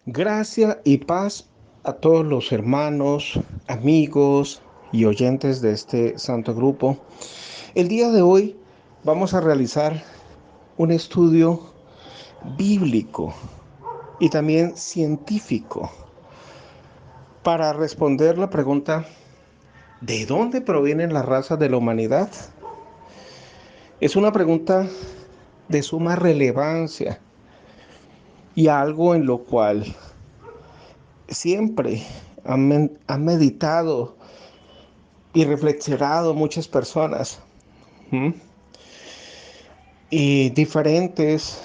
Gracia y paz a todos los hermanos, amigos y oyentes de este santo grupo. El día de hoy vamos a realizar un estudio bíblico y también científico para responder la pregunta: ¿de dónde provienen las razas de la humanidad? Es una pregunta de suma relevancia y algo en lo cual siempre han meditado y reflexionado muchas personas. ¿Mm? Y diferentes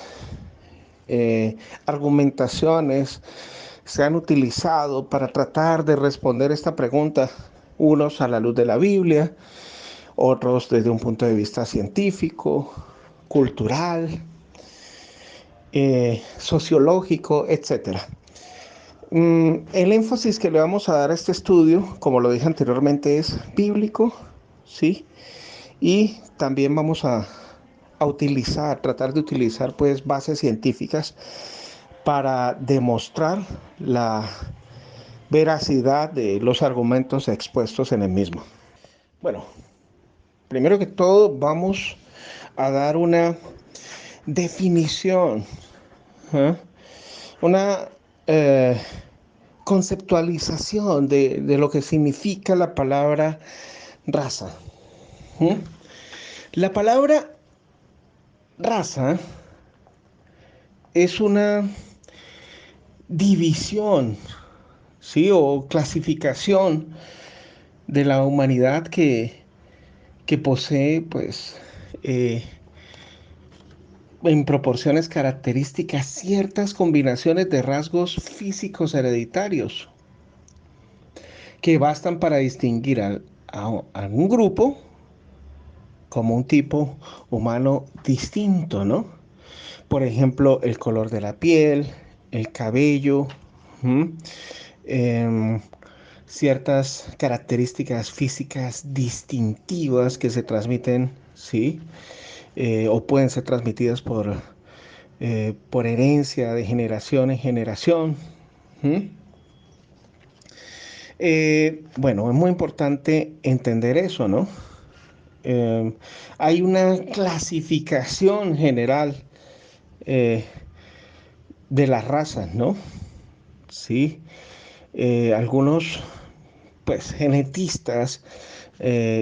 argumentaciones se han utilizado para tratar de responder esta pregunta, unos a la luz de la Biblia, otros desde un punto de vista científico, cultural, sociológico, etcétera. El énfasis que le vamos a dar a este estudio, como lo dije anteriormente, es bíblico, ¿sí? Y también vamos a utilizar, tratar de utilizar pues bases científicas para demostrar la veracidad de los argumentos expuestos en el mismo. Bueno, primero que todo vamos a dar una definición, ¿eh? una eh, conceptualización de lo que significa la palabra raza. ¿Mm? La palabra raza es una división, ¿sí? O clasificación de la humanidad que posee, pues, eh, en proporciones características, ciertas combinaciones de rasgos físicos hereditarios que bastan para distinguir a un grupo como un tipo humano distinto, ¿no? Por ejemplo, el color de la piel, el cabello, ¿m? Em, ciertas características físicas distintivas que se transmiten, ¿sí? O pueden ser transmitidas por herencia de generación en generación. ¿M? Bueno, es muy importante entender eso, ¿no? Eh, Hay una clasificación general eh, de las razas, ¿no? Sí. Algunos, pues, genetistas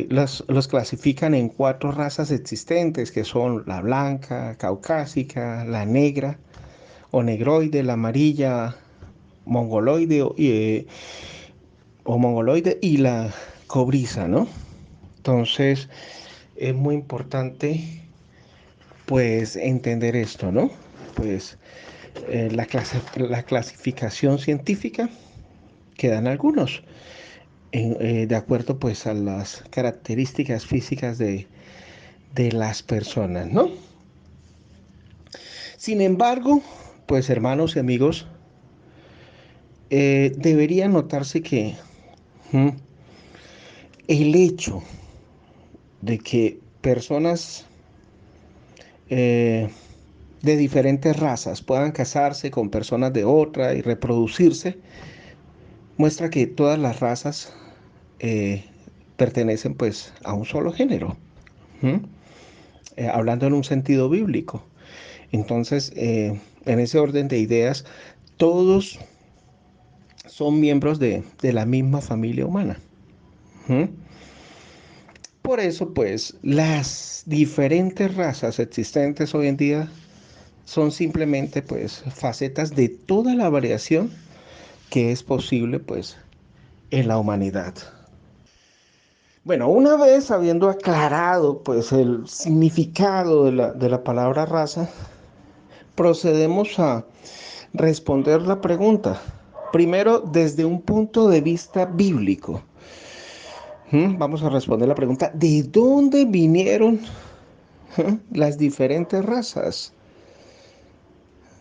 los clasifican en 4 razas existentes, que son la blanca, caucásica, la negra o negroide, la amarilla, mongoloide o mongoloide y la cobriza, ¿no? Entonces, es muy importante, pues, entender esto, ¿no? Pues, la clasificación científica que dan algunos, de acuerdo, pues, a las características físicas de las personas, ¿no? Sin embargo, pues, hermanos y amigos, debería notarse que ¿m? El hecho de que personas eh, de diferentes razas puedan casarse con personas de otra y reproducirse, muestra que todas las razas eh, pertenecen pues a un solo género, ¿m? Hablando en un sentido bíblico. Entonces, en ese orden de ideas, todos son miembros de la misma familia humana. ¿M? Por eso, pues, las diferentes razas existentes hoy en día son simplemente, pues, facetas de toda la variación que es posible, pues, en la humanidad. Bueno, una vez habiendo aclarado, pues, el significado de la palabra raza, procedemos a responder la pregunta. Primero, desde un punto de vista bíblico. Vamos a responder la pregunta: ¿de dónde vinieron las diferentes razas?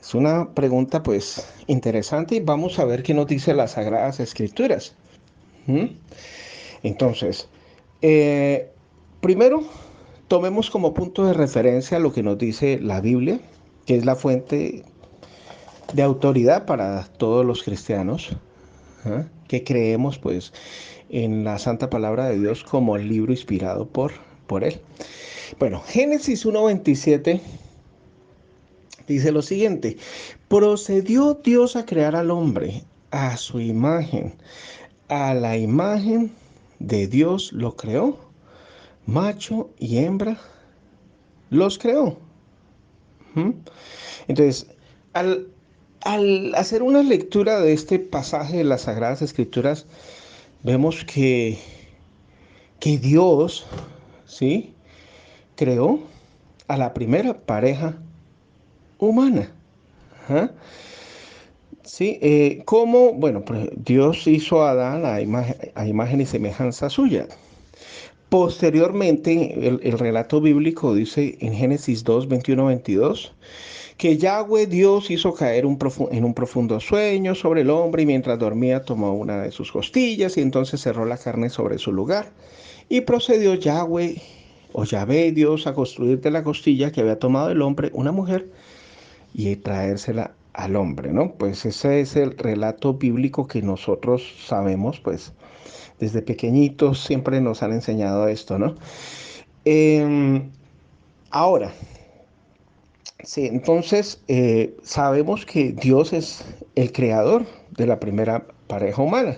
Es una pregunta pues interesante y vamos a ver qué nos dice las Sagradas Escrituras. ¿Mm? Entonces, eh, primero tomemos como punto de referencia lo que nos dice la Biblia, que es la fuente de autoridad para todos los cristianos, ¿ah? Que creemos pues en la santa palabra de Dios como el libro inspirado por él. Bueno, Génesis 1:27 dice lo siguiente: procedió Dios a crear al hombre a su imagen, a la imagen de Dios lo creó, macho y hembra los creó. ¿Mm? Entonces, al, al hacer una lectura de este pasaje de las Sagradas Escrituras, vemos que Dios, ¿sí?, creó a la primera pareja humana. ¿Ah? Sí, ¿cómo? Bueno, pues Dios hizo a Adán a imagen y semejanza suya. Posteriormente, el relato bíblico dice en Génesis 2, 21, 22, que Yahweh Dios hizo caer en un profundo sueño sobre el hombre y mientras dormía tomó una de sus costillas y entonces cerró la carne sobre su lugar. Y procedió Yahweh o Yahvé Dios a construir de la costilla que había tomado el hombre una mujer y traérsela al hombre, ¿no? Pues ese es el relato bíblico que nosotros sabemos, pues desde pequeñitos siempre nos han enseñado esto, ¿no? Eh, ahora, sí, entonces sabemos que Dios es el creador de la primera pareja humana,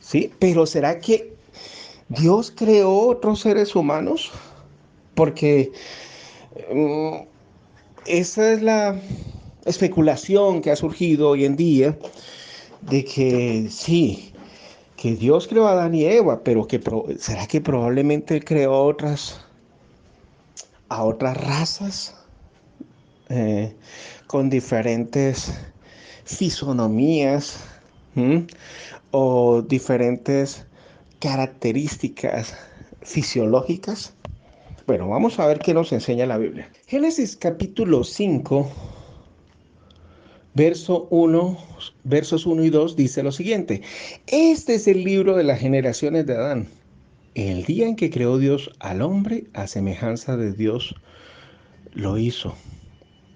¿sí? Pero ¿será que Dios creó otros seres humanos? Porque um, esa es la especulación que ha surgido hoy en día de que sí, que Dios creó a Adán y Eva, pero ¿será que probablemente creó a otras razas eh, con diferentes fisonomías? ¿Mm? O diferentes características fisiológicas? Bueno, vamos a ver qué nos enseña la Biblia. Génesis capítulo 5, verso 1, versos 1 y 2 dice lo siguiente: este es el libro de las generaciones de Adán. El día en que creó Dios al hombre, a semejanza de Dios lo hizo.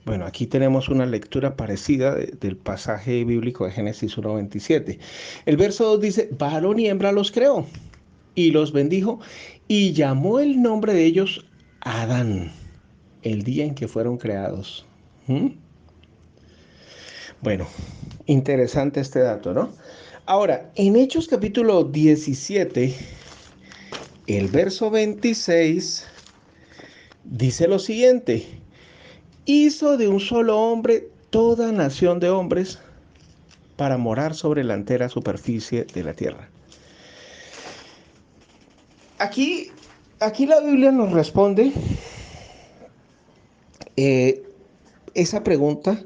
Bueno, aquí tenemos una lectura parecida del pasaje bíblico de Génesis 1:27. El verso 2 dice: varón y hembra los creó y los bendijo y llamó el nombre de ellos Adán, el día en que fueron creados. ¿Mm? Bueno, interesante este dato, ¿no? Ahora, en Hechos capítulo 17, el verso 26 dice lo siguiente: hizo de un solo hombre toda nación de hombres para morar sobre la entera superficie de la tierra. Aquí, aquí la Biblia nos responde eh, esa pregunta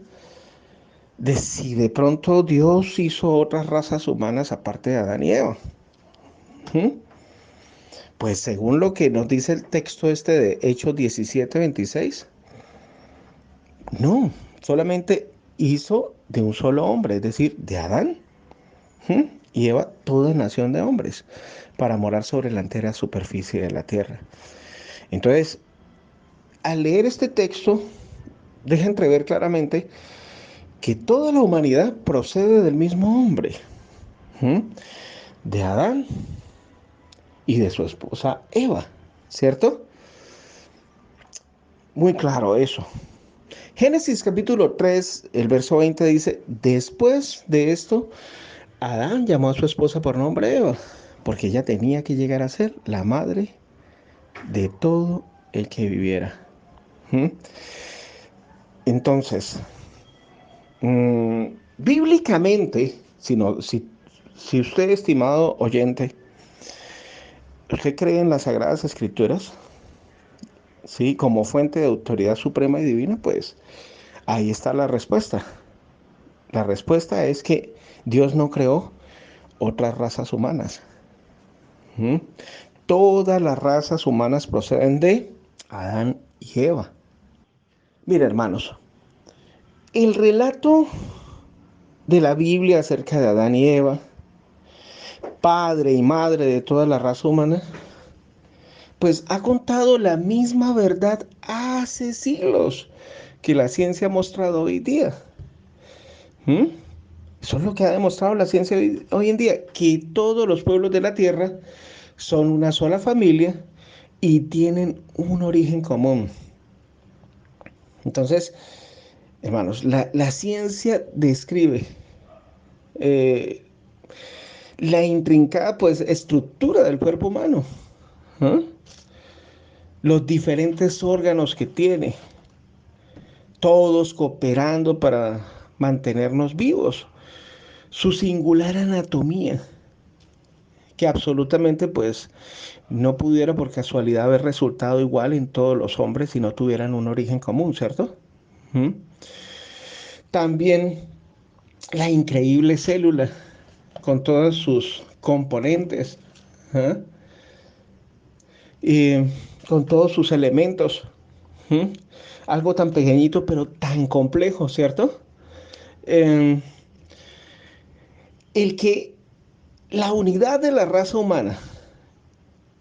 de si de pronto Dios hizo otras razas humanas aparte de Adán y Eva. ¿Mm? Pues según lo que nos dice el texto este de Hechos 17:26, no, solamente hizo de un solo hombre, es decir, de Adán, ¿Mm?, y Eva, toda nación de hombres, para morar sobre la entera superficie de la tierra. Entonces, al leer este texto, deja entrever claramente que toda la humanidad procede del mismo hombre, ¿Mm?, de Adán y de su esposa Eva, ¿cierto? Muy claro eso. Génesis capítulo 3, el verso 20 dice: después de esto, Adán llamó a su esposa por nombre Eva, porque ella tenía que llegar a ser la madre de todo el que viviera. ¿Mm? Entonces, bíblicamente, si usted, estimado oyente, usted cree en las Sagradas Escrituras, ¿sí?, como fuente de autoridad suprema y divina, pues ahí está la respuesta. La respuesta es que Dios no creó otras razas humanas. ¿Mm? Todas las razas humanas proceden de Adán y Eva. Mira, hermanos, el relato de la Biblia acerca de Adán y Eva, padre y madre de toda la raza humana, pues ha contado la misma verdad hace siglos que la ciencia ha mostrado hoy día. ¿Mm? Eso es lo que ha demostrado la ciencia hoy en día, que todos los pueblos de la Tierra son una sola familia y tienen un origen común. Entonces, hermanos, la ciencia describe eh, la intrincada pues, estructura del cuerpo humano, ¿ah? Los diferentes órganos que tiene, todos cooperando para mantenernos vivos, su singular anatomía, que absolutamente pues no pudiera por casualidad haber resultado igual en todos los hombres si no tuvieran un origen común, ¿cierto? ¿Mm? También la increíble célula con todos sus componentes, ¿ah? Y con todos sus elementos. ¿Mm? Algo tan pequeñito pero tan complejo, ¿cierto? Eh, el que la unidad de la raza humana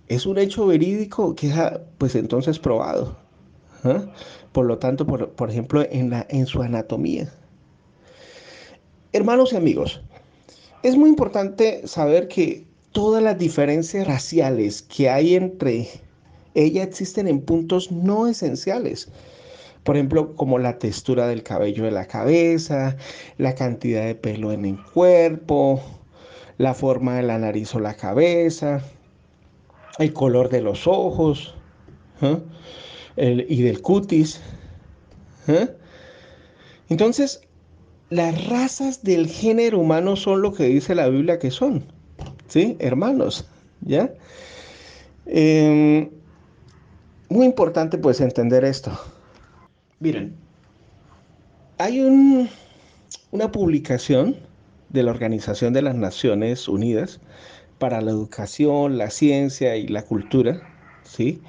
es un hecho verídico queda pues entonces probado. ¿Ah? Por lo tanto, por ejemplo, en su anatomía. Hermanos y amigos, es muy importante saber que todas las diferencias raciales que hay entre ellas existen en puntos no esenciales. Por ejemplo, como la textura del cabello de la cabeza, la cantidad de pelo en el cuerpo, la forma de la nariz o la cabeza, el color de los ojos, ¿eh? Y del cutis. ¿Eh? Entonces, las razas del género humano son lo que dice la Biblia que son, ¿sí? Hermanos, ¿ya? Eh, Muy importante pues entender esto. Miren, hay una publicación de la Organización de las Naciones Unidas para la Educación, la Ciencia y la Cultura, ¿sí?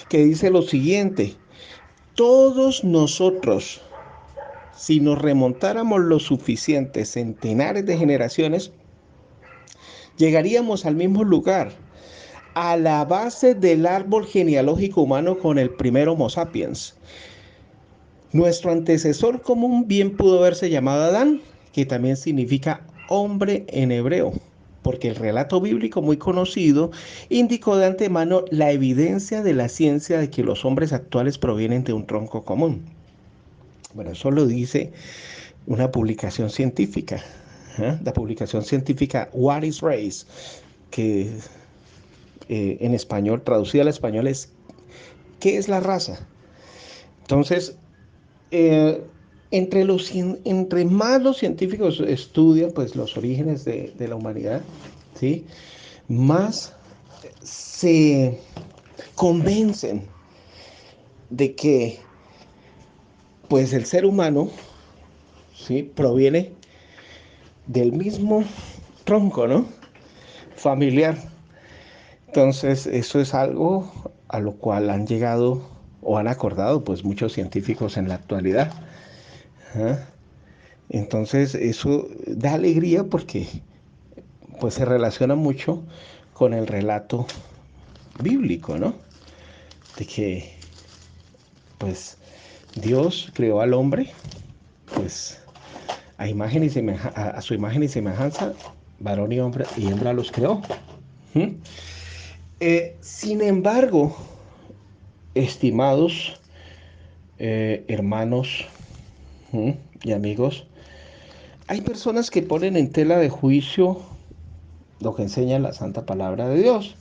Que dice lo siguiente: todos nosotros, si nos remontáramos los suficientes centenares de generaciones, llegaríamos al mismo lugar, a la base del árbol genealógico humano con el primer Homo sapiens. Nuestro antecesor común bien pudo haberse llamado Adán, que también significa hombre en hebreo, porque el relato bíblico muy conocido indicó de antemano la evidencia de la ciencia de que los hombres actuales provienen de un tronco común. Bueno, eso lo dice una publicación científica, ¿eh? La publicación científica What is Race, que en español, traducida al español, es ¿qué es la raza? Entonces, eh, entre más los científicos estudian pues, los orígenes de la humanidad, ¿sí? Más se convencen de que pues, el ser humano, ¿sí? Proviene del mismo tronco, ¿no? Familiar. Entonces, eso es algo a lo cual han llegado o han acordado pues, muchos científicos en la actualidad. ¿Ah? Entonces, eso da alegría porque pues se relaciona mucho con el relato bíblico, ¿no? De que pues Dios creó al hombre pues a imagen y a su imagen y semejanza, varón y hembra los creó. ¿Mm? Sin embargo, estimados hermanos, ¿mm? Y amigos, hay personas que ponen en tela de juicio lo que enseña la santa palabra de Dios.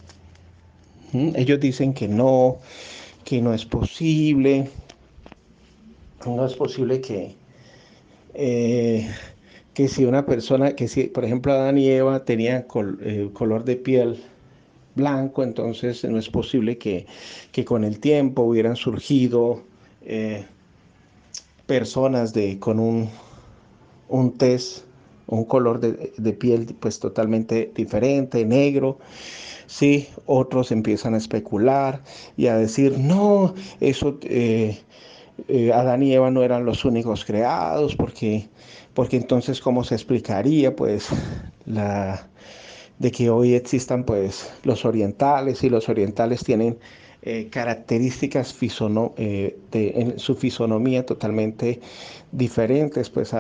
Ellos dicen que no es posible eh, que si una persona, que si por ejemplo Adán y Eva tenían color de piel blanco, entonces no es posible que con el tiempo hubieran surgido eh, personas con un tez, un color de piel pues totalmente diferente, negro. Sí, otros empiezan a especular y a decir, no, eso, Adán y Eva no eran los únicos creados, porque entonces, ¿cómo se explicaría, pues, de que hoy existan, pues, los orientales y los orientales tienen características en su fisonomía totalmente diferentes, pues,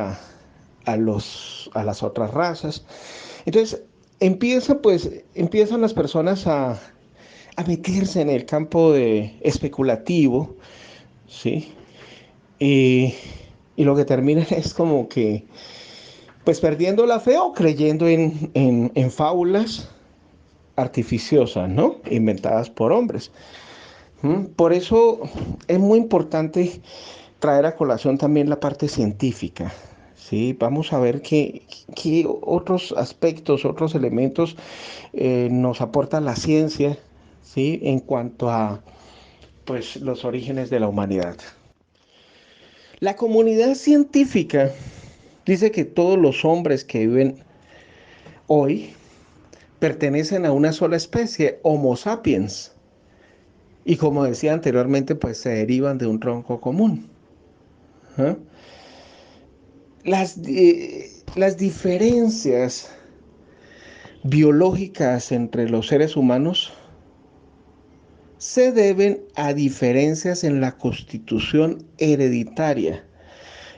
a las otras razas. Entonces, empiezan las personas a meterse en el campo especulativo, ¿sí? Y, y lo que termina es como que, pues perdiendo la fe o creyendo en fábulas artificiosas, ¿no? Inventadas por hombres. Por eso es muy importante traer a colación también la parte científica. Sí, vamos a ver qué otros aspectos, otros elementos nos aporta la ciencia, ¿sí? En cuanto a pues, los orígenes de la humanidad. La comunidad científica dice que todos los hombres que viven hoy pertenecen a una sola especie, Homo sapiens. Y como decía anteriormente, pues se derivan de un tronco común. ¿Ah? Las diferencias biológicas entre los seres humanos se deben a diferencias en la constitución hereditaria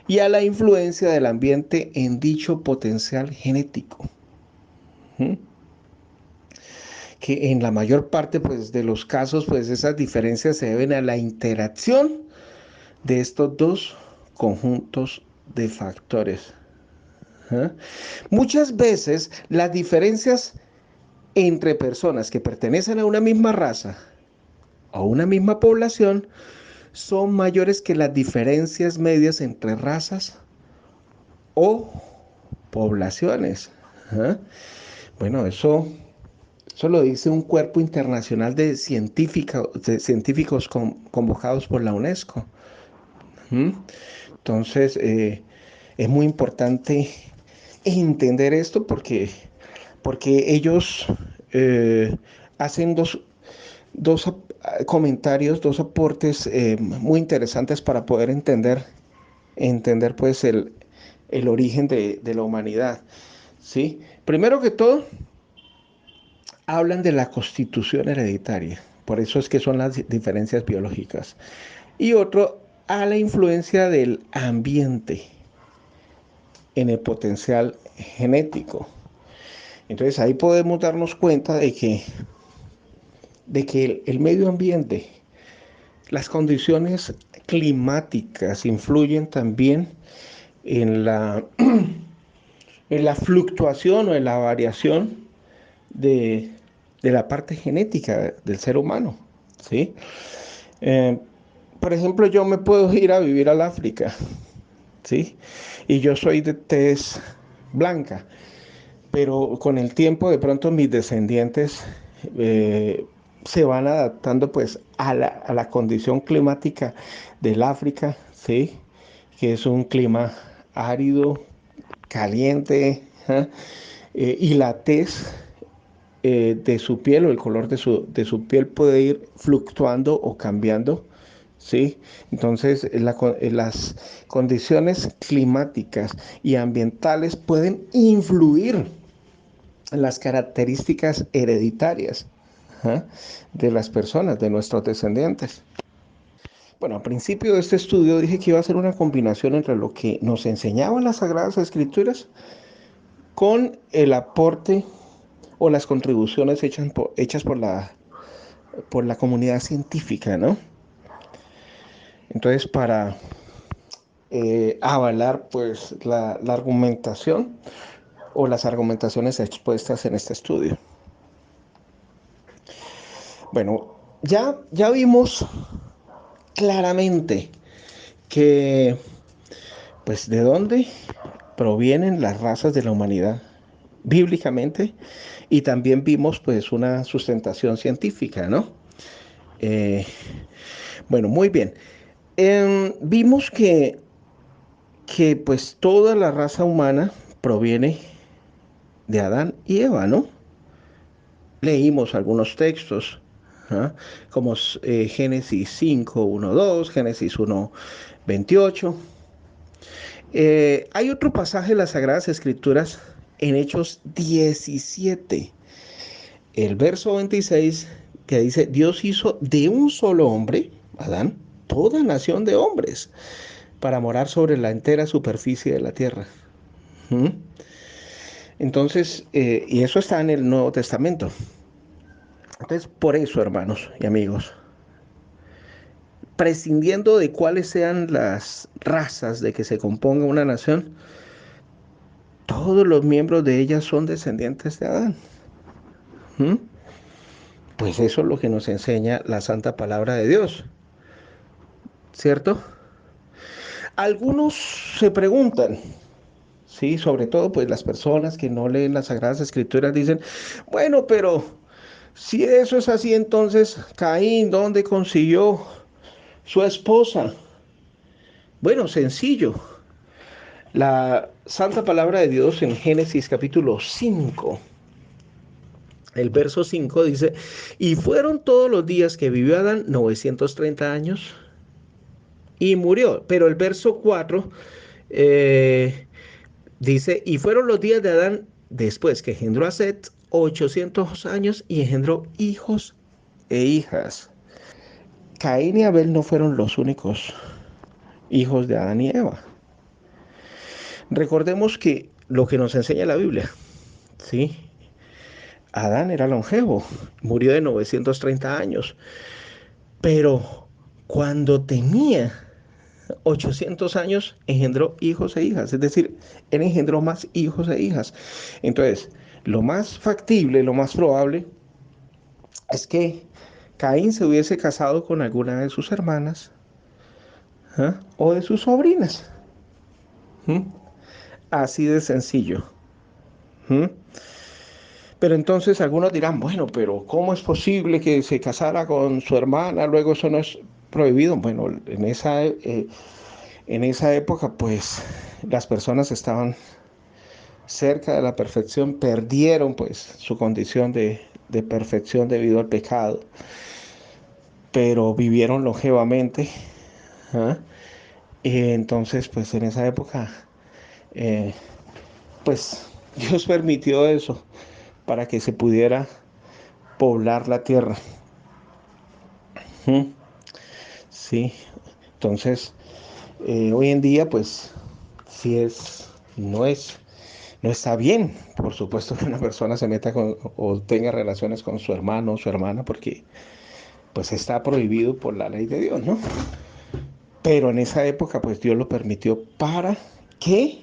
y a la influencia del ambiente en dicho potencial genético. ¿Mm? Que en la mayor parte pues, de los casos pues, esas diferencias se deben a la interacción de estos dos conjuntos de factores. ¿Ah? Muchas veces las diferencias entre personas que pertenecen a una misma raza o una misma población son mayores que las diferencias medias entre razas o poblaciones. ¿Ah? Bueno, eso lo dice un cuerpo internacional de científicos convocados por la UNESCO. Entonces, es muy importante entender esto porque ellos hacen dos comentarios, dos aportes muy interesantes para poder entender pues el origen de la humanidad. ¿Sí? Primero que todo, hablan de la constitución hereditaria, por eso es que son las diferencias biológicas. Y otro, a la influencia del ambiente en el potencial genético. Entonces ahí podemos darnos cuenta de que el medio ambiente, las condiciones climáticas influyen también en en la fluctuación o en la variación de, de la parte genética del ser humano, ¿sí? Eh, por ejemplo, yo me puedo ir a vivir al África, ¿sí? Y yo soy de tez blanca, pero con el tiempo de pronto mis descendientes se van adaptando pues a la condición climática del África, ¿sí? Que es un clima árido, caliente, ¿eh? Y la tez de su piel o el color de su piel puede ir fluctuando o cambiando, ¿sí? Entonces, las condiciones climáticas y ambientales pueden influir en las características hereditarias, ¿ah?, de las personas, de nuestros descendientes. Bueno, al principio de este estudio dije que iba a ser una combinación entre lo que nos enseñaban las Sagradas Escrituras con el aporte o las contribuciones hechas por la comunidad científica, ¿no? Entonces, para avalar pues la argumentación o las argumentaciones expuestas en este estudio. Bueno, ya vimos claramente que pues de dónde provienen las razas de la humanidad bíblicamente, y también vimos pues una sustentación científica, ¿no? Eh, bueno, muy bien. Vimos que pues toda la raza humana proviene de Adán y Eva, ¿no? Leímos algunos textos, ¿ah?, como Génesis 5, 1, 2, Génesis 1, 28. Hay otro pasaje de las Sagradas Escrituras en Hechos 17, el verso 26, que dice: Dios hizo de un solo hombre, Adán, toda nación de hombres, para morar sobre la entera superficie de la tierra. ¿Mm? Entonces, y eso está en el Nuevo Testamento. Entonces, por eso, hermanos y amigos, prescindiendo de cuáles sean las razas de que se componga una nación, todos los miembros de ella son descendientes de Adán. ¿Mm? Pues eso es lo que nos enseña la santa palabra de Dios, ¿cierto? Algunos se preguntan, sí, sobre todo pues las personas que no leen las Sagradas Escrituras dicen, bueno, pero si eso es así, entonces Caín, ¿dónde consiguió su esposa? Bueno, sencillo. La santa palabra de Dios en Génesis capítulo 5, el verso 5 dice, y fueron todos los días que vivió Adán 930 años y murió. Pero el verso 4 dice, y fueron los días de Adán después que engendró a Set 800 años y engendró hijos e hijas. Caín y Abel no fueron los únicos hijos de Adán y Eva. Recordemos que lo que nos enseña la Biblia, ¿sí? Adán era longevo, murió de 930 años, pero cuando tenía 800 años engendró hijos e hijas, es decir, él engendró más hijos e hijas. Entonces, lo más factible, lo más probable es que Caín se hubiese casado con alguna de sus hermanas, ¿ah?, o de sus sobrinas. ¿Mm? Así de sencillo. ¿Mm? Pero entonces algunos dirán, bueno, pero ¿cómo es posible que se casara con su hermana? Luego eso no es prohibido. Bueno, en esa época pues las personas estaban cerca de la perfección, perdieron pues su condición de perfección debido al pecado, pero vivieron longevamente. ¿Ah? Y entonces pues en esa época eh, pues Dios permitió eso para que se pudiera poblar la tierra. ¿Mm? Sí, entonces hoy en día pues sí es, no es, no está bien, por supuesto, que una persona se meta con o tenga relaciones con su hermano o su hermana porque pues está prohibido por la ley de Dios, ¿no? Pero en esa época pues Dios lo permitió para que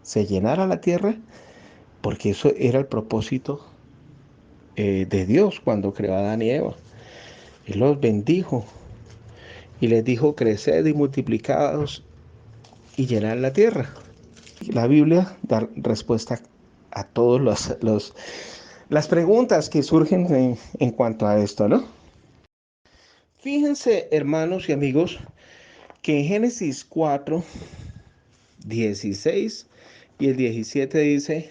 se llenara la tierra, porque eso era el propósito de Dios cuando creó a Adán y Eva. Él los bendijo y les dijo, creced y multiplicados y llenad la tierra. La Biblia da respuesta a todas las preguntas que surgen en cuanto a esto, ¿no? Fíjense, hermanos y amigos, que en Génesis 4, 16 y el 17 dice,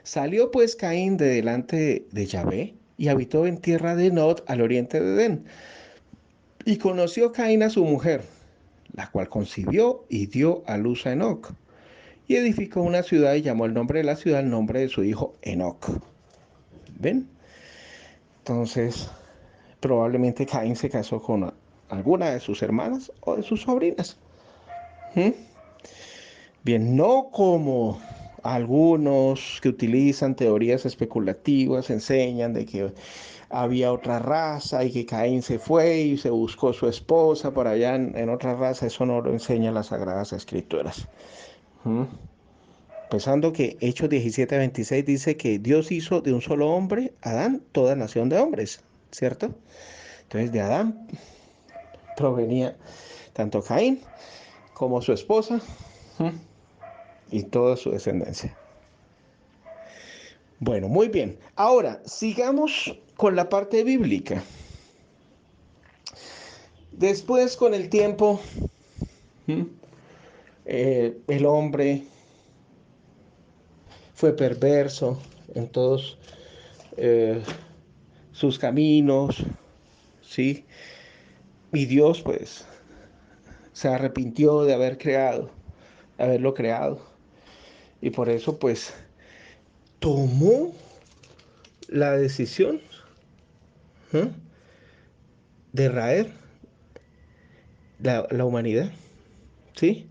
salió pues Caín de delante de Yahvé y habitó en tierra de Nod al oriente de Edén. Y conoció Caín a su mujer, la cual concibió y dio a luz a Enoc. Y edificó una ciudad y llamó el nombre de la ciudad el nombre de su hijo Enoc. ¿Ven? Entonces, probablemente Caín se casó con alguna de sus hermanas o de sus sobrinas. ¿Mm? Bien, no como algunos que utilizan teorías especulativas, enseñan de que había otra raza y que Caín se fue y se buscó su esposa por allá en otra raza. Eso no lo enseña las Sagradas Escrituras. ¿Mm? Pensando que Hechos 17:26 dice que Dios hizo de un solo hombre, Adán, toda nación de hombres, ¿cierto? Entonces de Adán provenía tanto Caín como su esposa, ¿m?, y toda su descendencia. Bueno, muy bien. Ahora, sigamos con la parte bíblica. Después, con el tiempo, el hombre fue perverso en todos eh, sus caminos, ¿sí? Y Dios, pues, se arrepintió de haberlo creado. Y por eso, pues, tomó la decisión, ¿eh?, de raer la humanidad, ¿sí?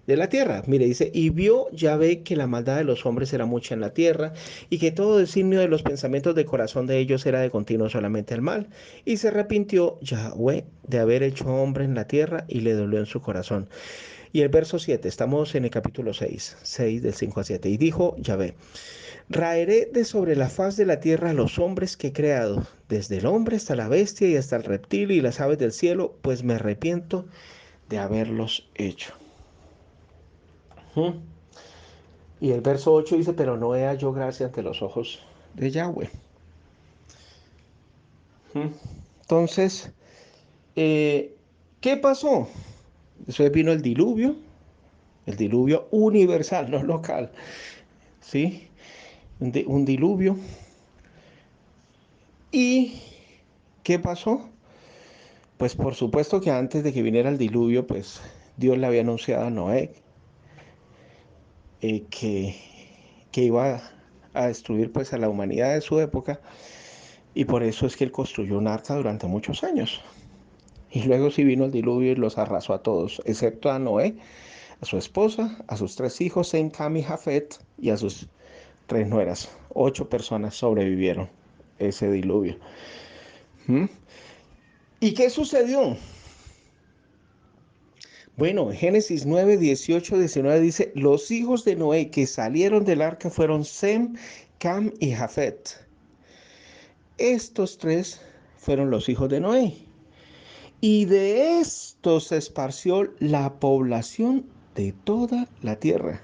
de la tierra. Mire, dice, y vio Yahvé que la maldad de los hombres era mucha en la tierra, y que todo designio de los pensamientos del corazón de ellos era de continuo solamente el mal. Y se arrepintió Yahvé de haber hecho hombre en la tierra, y le dolió en su corazón. Y el verso 7, estamos en el capítulo 6 del 5 a 7. Y dijo Yahvé, raeré de sobre la faz de la tierra a los hombres que he creado, desde el hombre hasta la bestia y hasta el reptil y las aves del cielo, pues me arrepiento de haberlos hecho. ¿Mm? Y el verso 8 dice, pero no he hallado gracia ante los ojos de Yahweh. ¿Mm? Entonces, eh, ¿qué pasó? Después vino el diluvio universal, no local, ¿sí? Un diluvio. ¿Y qué pasó? Pues por supuesto que antes de que viniera el diluvio, pues Dios le había anunciado a Noé eh, que, que iba a destruir pues a la humanidad de su época, y por eso es que él construyó un arca durante muchos años. Y luego sí vino el diluvio y los arrasó a todos, excepto a Noé, a su esposa, a sus 3 hijos, Sem, Cam y Jafet, y a sus 3 nueras. 8 personas sobrevivieron ese diluvio. ¿Mm? ¿Y qué sucedió? Bueno, Génesis 9, 18, 19 dice, los hijos de Noé que salieron del arca fueron Sem, Cam y Jafet. Estos 3 fueron los hijos de Noé. Y de estos se esparció la población de toda la tierra.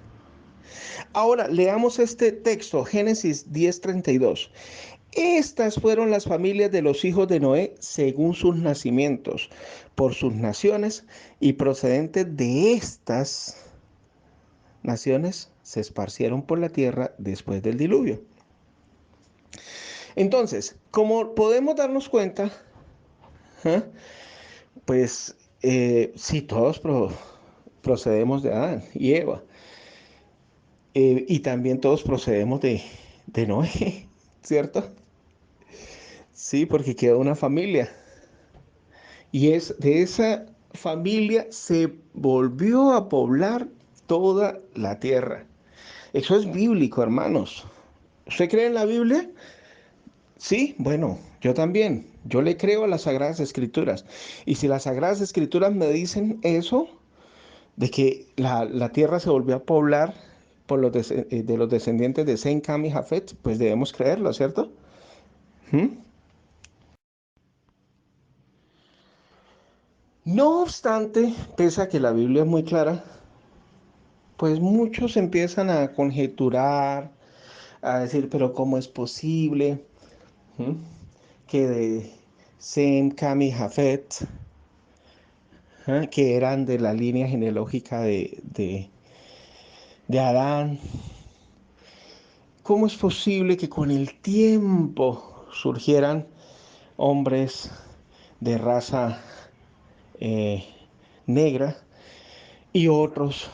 Ahora leamos este texto, Génesis 10:32. Estas fueron las familias de los hijos de Noé según sus nacimientos, por sus naciones, y procedentes de estas naciones se esparcieron por la tierra después del diluvio. Entonces, como podemos darnos cuenta, ¿eh? Pues sí, todos procedemos de Adán y Eva, y también todos procedemos de Noé, ¿cierto? Sí, porque quedó una familia, y es de esa familia se volvió a poblar toda la tierra. Eso es bíblico, hermanos. ¿Usted cree en la Biblia? Sí, bueno, yo también. Yo le creo a las Sagradas Escrituras. Y si las Sagradas Escrituras me dicen eso, de que la tierra se volvió a poblar por de los descendientes de Sem, Cam y Jafet, pues debemos creerlo, ¿cierto? ¿Mm? No obstante, pese a que la Biblia es muy clara, pues muchos empiezan a conjeturar, a decir, pero ¿cómo es posible? ¿Mm? Que de Sem, Cam y Jafet, que eran de la línea genealógica de Adán, ¿cómo es posible que con el tiempo surgieran hombres de raza eh, negra y otros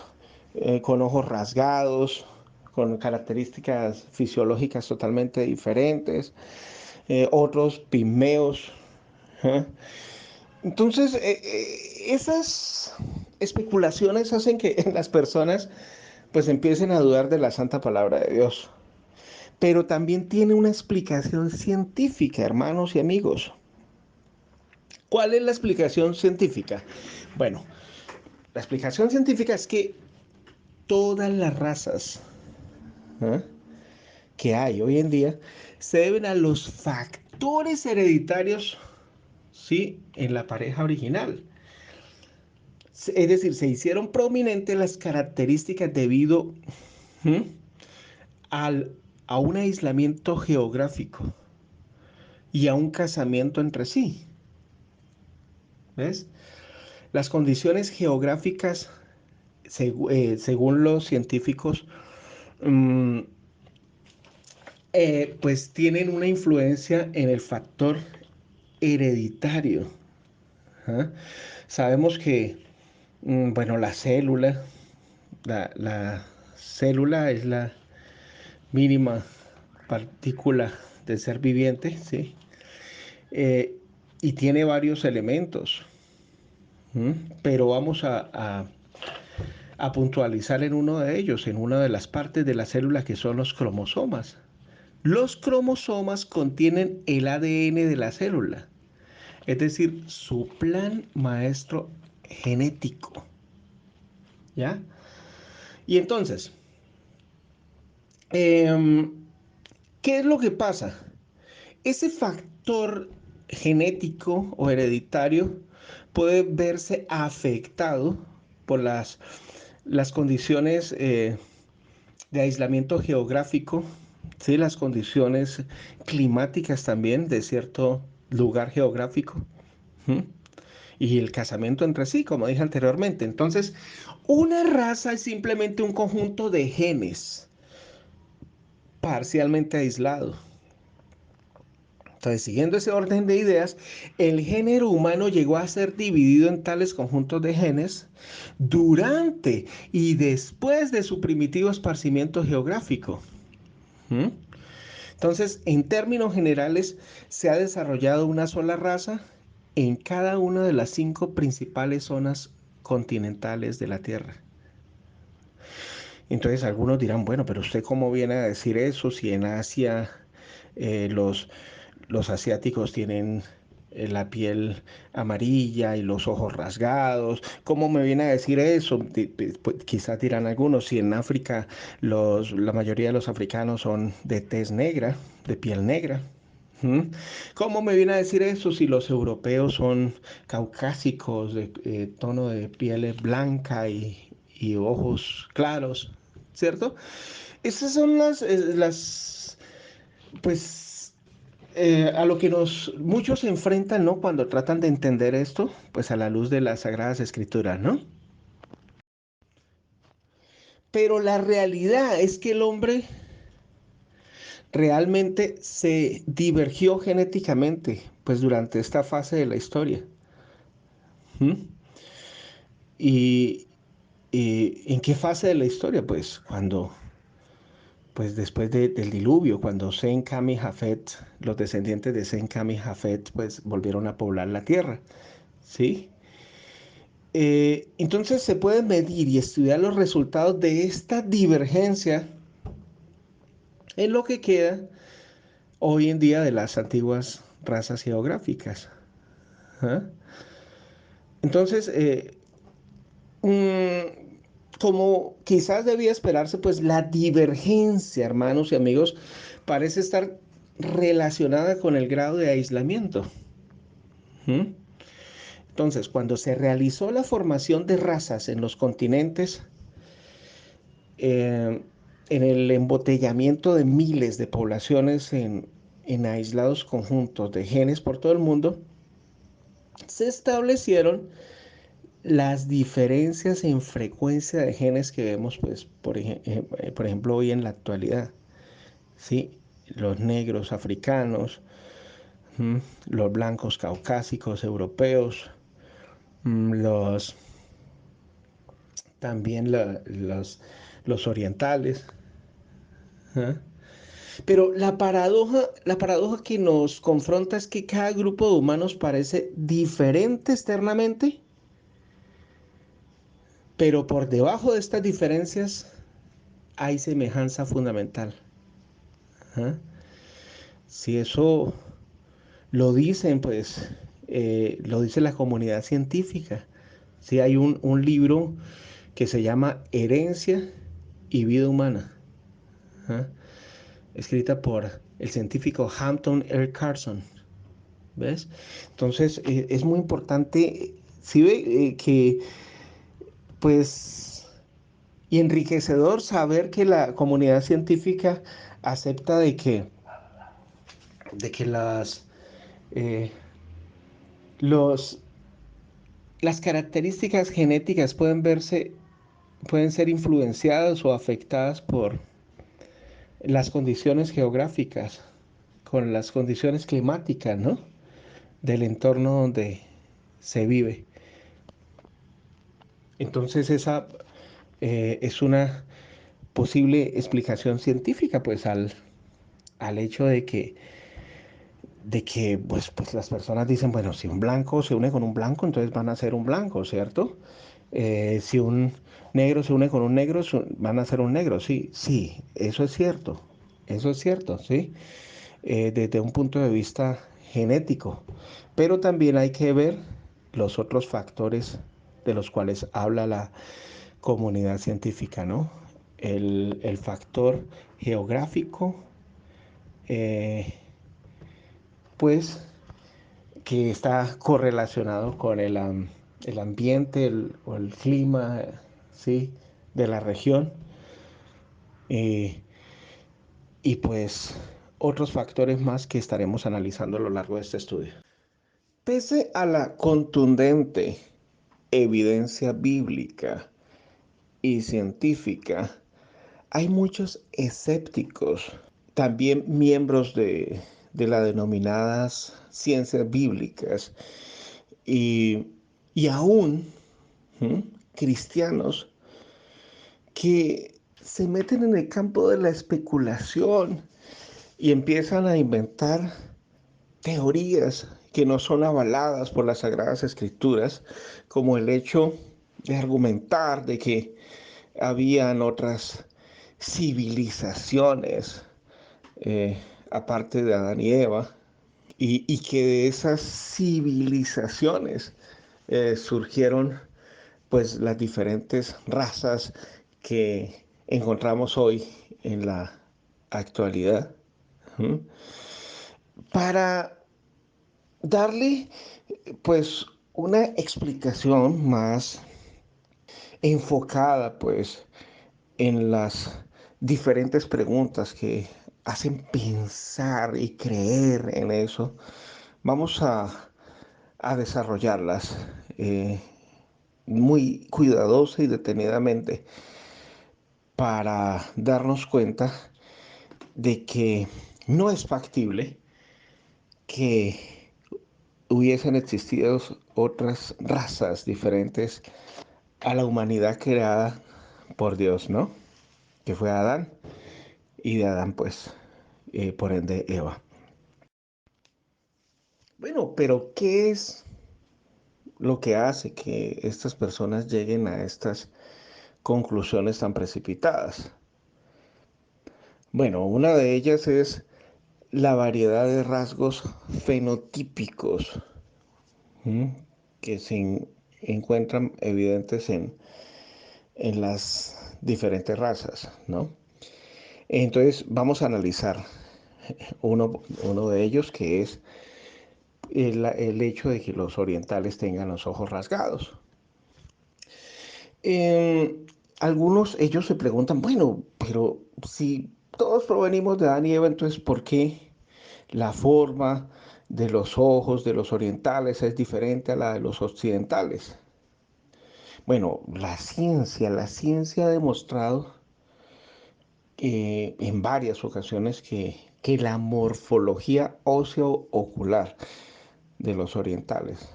con ojos rasgados, con características fisiológicas totalmente diferentes, otros pigmeos? ¿Eh? Entonces, esas especulaciones hacen que las personas pues empiecen a dudar de la santa palabra de Dios. Pero también tiene una explicación científica, hermanos y amigos. ¿Cuál es la explicación científica? Bueno, la explicación científica es que todas las razas, ¿eh?, que hay hoy en día se deben a los factores hereditarios, ¿sí?, en la pareja original. Es decir, se hicieron prominentes las características debido, ¿hmm?, al, a un aislamiento geográfico y a un casamiento entre sí. ¿Ves? Las condiciones geográficas, según los científicos, mm, pues tienen una influencia en el factor hereditario. ¿Ah? Sabemos que, bueno, la célula es la mínima partícula del ser viviente, ¿sí? Eh, y tiene varios elementos. ¿Mm? Pero vamos a puntualizar en uno de ellos, en una de las partes de la célula que son los cromosomas. Los cromosomas contienen el ADN de la célula, es decir, su plan maestro genético. ¿Ya? Y entonces, eh, ¿qué es lo que pasa? Ese factor genético o hereditario puede verse afectado por las condiciones de aislamiento geográfico, ¿sí? Las condiciones climáticas también de cierto lugar geográfico. ¿Sí? Y el casamiento entre sí, como dije anteriormente. Entonces, una raza es simplemente un conjunto de genes parcialmente aislado. Entonces, siguiendo ese orden de ideas, el género humano llegó a ser dividido en tales conjuntos de genes durante y después de su primitivo esparcimiento geográfico. ¿Mm? Entonces, en términos generales, se ha desarrollado una sola raza en cada una de las 5 principales zonas continentales de la Tierra. Entonces algunos dirán, bueno, pero usted cómo viene a decir eso si en Asia eh, los, los asiáticos tienen la piel amarilla y los ojos rasgados. ¿Cómo me viene a decir eso? Pues, quizás dirán algunos, si en África la mayoría de los africanos son de tez negra, de piel negra. ¿Mm? ¿Cómo me viene a decir eso si los europeos son caucásicos, de tono de piel blanca y ojos claros? ¿Cierto? Esas son pues, a lo que muchos se enfrentan, ¿no? Cuando tratan de entender esto, pues a la luz de las Sagradas Escrituras, ¿no? Pero la realidad es que el hombre realmente se divergió genéticamente, pues durante esta fase de la historia. ¿Mm? Y, ¿en qué fase de la historia? Pues después del diluvio, cuando Sem, Cam y Jafet, los descendientes de Sem, Cam y Jafet, pues volvieron a poblar la tierra, ¿sí? Entonces se pueden medir y estudiar los resultados de esta divergencia en lo que queda hoy en día de las antiguas razas geográficas. ¿Ah? Entonces, como quizás debía esperarse, pues la divergencia, hermanos y amigos, parece estar relacionada con el grado de aislamiento. ¿Mm? Entonces, cuando se realizó la formación de razas en los continentes, eh, en el embotellamiento de miles de poblaciones en aislados conjuntos de genes por todo el mundo, se establecieron las diferencias en frecuencia de genes que vemos, pues, por ejemplo, hoy en la actualidad, ¿sí? Los negros africanos, ¿m? Los blancos caucásicos europeos, los, también los orientales. ¿Ah? Pero la paradoja que nos confronta es que cada grupo de humanos parece diferente externamente, pero por debajo de estas diferencias hay semejanza fundamental. ¿Ah? Si eso lo dicen, pues, lo dice la comunidad científica. Si hay un libro que se llama Herencia y Vida Humana, ¿ah? Escrita por el científico Hampton R. Carson. ¿Ves? Entonces, es muy importante, si ve, que, pues, y enriquecedor saber que la comunidad científica acepta de que eh, los, las características genéticas pueden ser influenciadas o afectadas por las condiciones geográficas, con las condiciones climáticas, ¿no? Del entorno donde se vive. Entonces esa es una posible explicación científica, pues al hecho de que pues las personas dicen, bueno, si un blanco se une con un blanco, entonces van a ser un blanco, ¿cierto? Si un negro se une con un negro, van a ser un negro, sí, sí, eso es cierto, sí, desde un punto de vista genético, pero también hay que ver los otros factores de los cuales habla la comunidad científica, ¿no? El factor geográfico, eh, pues que está correlacionado con el ambiente o el clima, ¿sí? De la región eh, y pues otros factores más que estaremos analizando a lo largo de este estudio. Pese a la contundente evidencia bíblica y científica, hay muchos escépticos, también miembros de las denominadas ciencias bíblicas y, y aún ¿m? Cristianos que se meten en el campo de la especulación y empiezan a inventar teorías que no son avaladas por las Sagradas Escrituras, como el hecho de argumentar de que habían otras civilizaciones eh, aparte de Adán y Eva, y que de esas civilizaciones surgieron pues las diferentes razas que encontramos hoy en la actualidad. ¿Mm? Para darle pues una explicación más enfocada pues en las diferentes preguntas que hacen pensar y creer en eso, vamos a desarrollarlas muy cuidadosa y detenidamente para darnos cuenta de que no es factible que hubiesen existido otras razas diferentes a la humanidad creada por Dios, ¿no? Que fue Adán y de Adán, pues, por ende, Eva. Bueno, pero ¿qué es lo que hace que estas personas lleguen a estas conclusiones tan precipitadas? Bueno, una de ellas es la variedad de rasgos fenotípicos ¿m? Que encuentran evidentes en las diferentes razas, ¿no? Entonces vamos a analizar uno de ellos, que es el hecho de que los orientales tengan los ojos rasgados. Algunos, ellos se preguntan, bueno, pero si todos provenimos de Adán y Eva, entonces ¿por qué la forma de los ojos de los orientales es diferente a la de los occidentales? Bueno, la ciencia ha demostrado en varias ocasiones que la morfología óseo-ocular de los orientales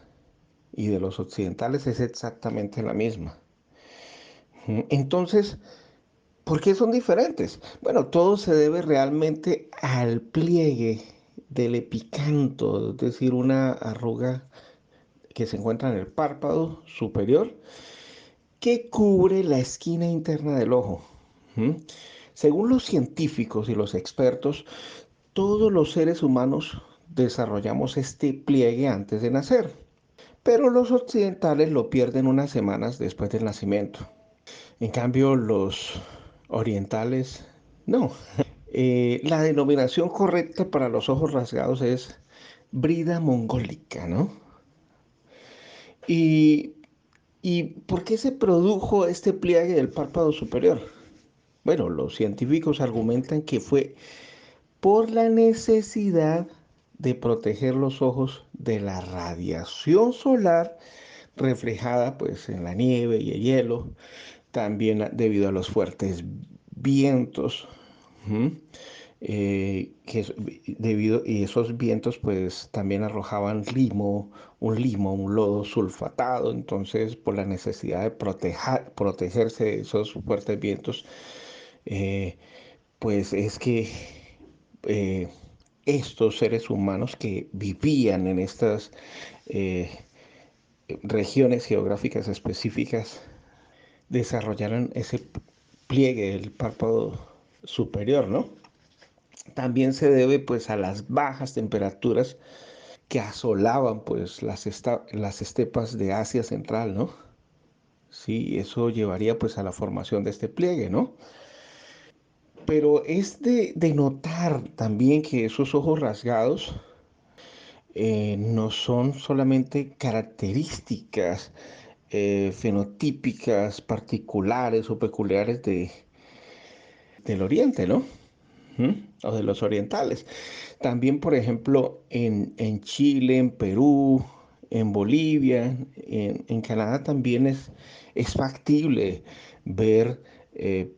y de los occidentales es exactamente la misma. Entonces, ¿por qué son diferentes? Bueno, todo se debe realmente al pliegue del epicanto, es decir, una arruga que se encuentra en el párpado superior que cubre la esquina interna del ojo. ¿Mm? Según los científicos y los expertos, todos los seres humanos desarrollamos este pliegue antes de nacer, pero los occidentales lo pierden unas semanas después del nacimiento. En cambio, los orientales no. La denominación correcta para los ojos rasgados es brida mongólica, ¿no? Y, ¿Y por qué se produjo este pliegue del párpado superior? Bueno, los científicos argumentan que fue por la necesidad de proteger los ojos de la radiación solar reflejada pues en la nieve y el hielo, también debido a los fuertes vientos, ¿m? Y esos vientos pues también arrojaban un lodo sulfatado, entonces por la necesidad de protegerse de esos fuertes vientos, eh, pues es que eh, estos seres humanos que vivían en estas regiones geográficas específicas desarrollaron ese pliegue del párpado superior, ¿no? También se debe pues a las bajas temperaturas que asolaban pues las estepas de Asia Central, ¿no? Sí, eso llevaría pues a la formación de este pliegue, ¿no? Pero es de notar también que esos ojos rasgados no son solamente características fenotípicas particulares o peculiares del Oriente, ¿no? ¿Mm? O de los orientales. También, por ejemplo, en Chile, en Perú, en Bolivia, en Canadá también es factible ver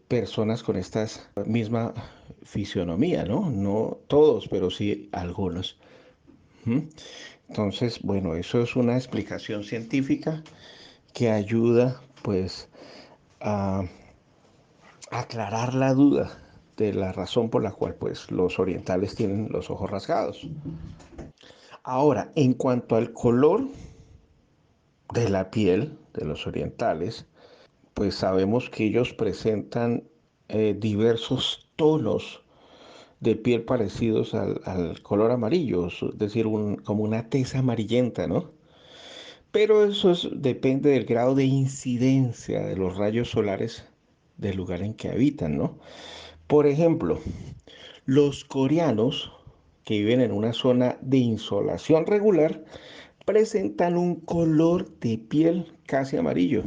personas con esta misma fisionomía, ¿no? No todos, pero sí algunos. ¿Mm? Entonces, bueno, eso es una explicación científica que ayuda, pues, a aclarar la duda de la razón por la cual pues los orientales tienen los ojos rasgados. Ahora, en cuanto al color de la piel de los orientales, pues sabemos que ellos presentan diversos tonos de piel parecidos al color amarillo, es decir, como una tez amarillenta, ¿no? Pero depende del grado de incidencia de los rayos solares del lugar en que habitan, ¿no? Por ejemplo, los coreanos, que viven en una zona de insolación regular, presentan un color de piel casi amarillo.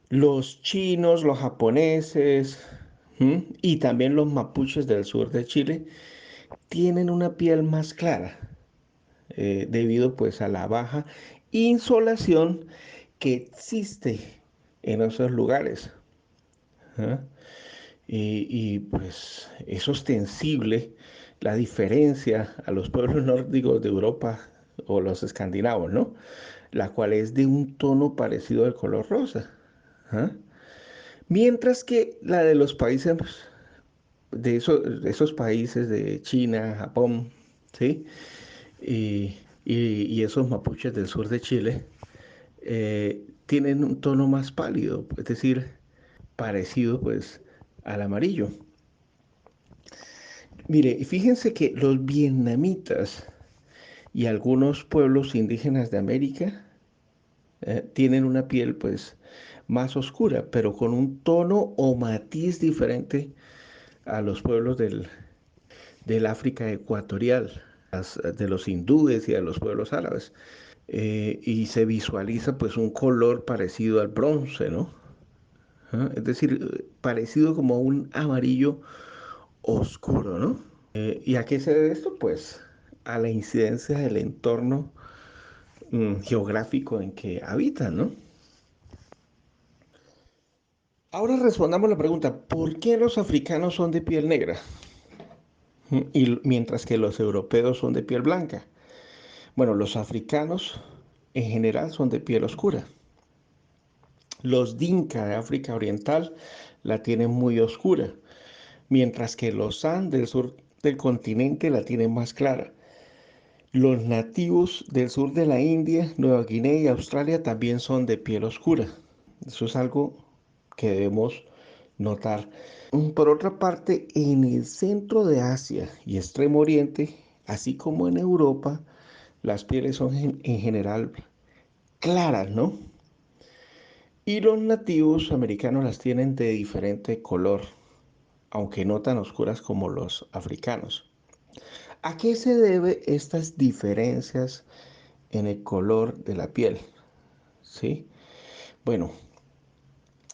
Los chinos, los japoneses, y también los mapuches del sur de Chile tienen una piel más clara, debido pues a la baja insolación que existe en esos lugares. ¿Ah? Pues es ostensible la diferencia a los pueblos nórdicos de Europa o los escandinavos, ¿no? La cual es de un tono parecido al color rosa. ¿Ah? Mientras que la de los países de esos países de China, Japón, ¿sí? Y esos mapuches del sur de Chile tienen un tono más pálido, es decir, parecido pues al amarillo. Mire, y fíjense que los vietnamitas y algunos pueblos indígenas de América tienen una piel pues más oscura, pero con un tono o matiz diferente a los pueblos del África ecuatorial, de los hindúes y de los pueblos árabes. Y se visualiza pues un color parecido al bronce, ¿no? ¿Ah? Es decir, parecido como a un amarillo oscuro, ¿no? ¿Y a qué se debe esto? Pues a la incidencia del entorno geográfico en que habitan, ¿no? Ahora respondamos la pregunta, ¿por qué los africanos son de piel negra? Y mientras que los europeos son de piel blanca. Bueno, los africanos en general son de piel oscura. Los dinka de África Oriental la tienen muy oscura, mientras que los san del sur del continente la tienen más clara. Los nativos del sur de la India, Nueva Guinea y Australia también son de piel oscura. Eso es algo que debemos notar. Por otra parte, en el centro de Asia y Extremo Oriente, así como en Europa, las pieles son en general claras, ¿no? Y los nativos americanos las tienen de diferente color, aunque no tan oscuras como los africanos. ¿A qué se debe estas diferencias en el color de la piel? ¿Sí? Bueno,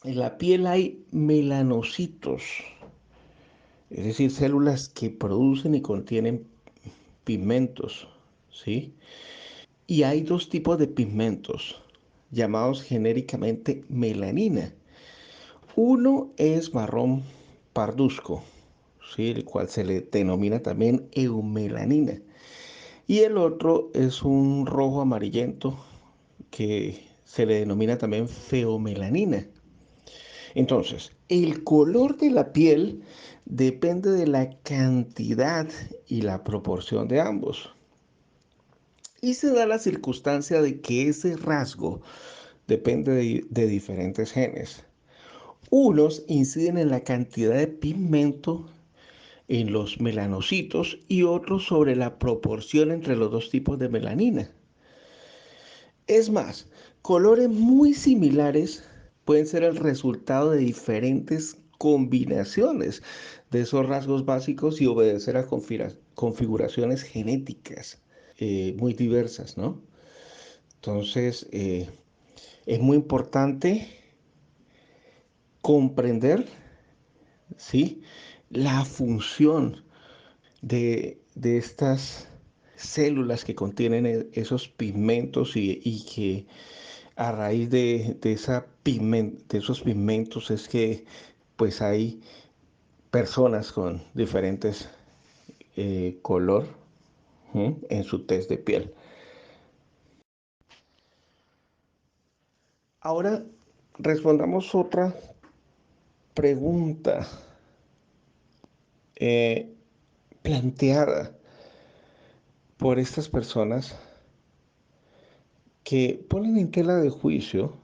en la piel hay melanocitos, es decir, células que producen y contienen pigmentos, ¿sí? Y hay dos tipos de pigmentos, llamados genéricamente melanina. Uno es marrón parduzco, ¿sí? El cual se le denomina también eumelanina. Y el otro es un rojo amarillento que se le denomina también feomelanina. Entonces, el color de la piel depende de la cantidad y la proporción de ambos. Y se da la circunstancia de que ese rasgo depende de diferentes genes. Unos inciden en la cantidad de pigmento en los melanocitos y otros sobre la proporción entre los dos tipos de melanina. Es más, colores muy similares pueden ser el resultado de diferentes combinaciones de esos rasgos básicos y obedecer a configuraciones genéticas muy diversas, ¿no? Entonces, es muy importante comprender, ¿sí?, la función de estas células que contienen esos pigmentos y que a raíz de esos pigmentos es que pues hay personas con diferentes color en su test de piel. Ahora respondamos otra pregunta eh, planteada por estas personas que ponen en tela de juicio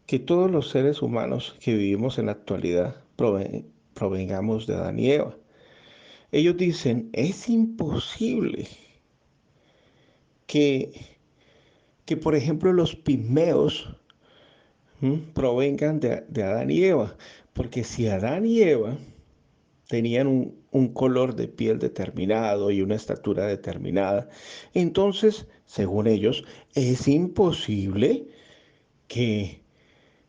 que todos los seres humanos que vivimos en la actualidad provengamos de Adán y Eva. Ellos dicen, es imposible que, que por ejemplo, los pigmeos provengan de Adán y Eva, porque si Adán y Eva tenían un color de piel determinado y una estatura determinada, entonces, según ellos, es imposible que,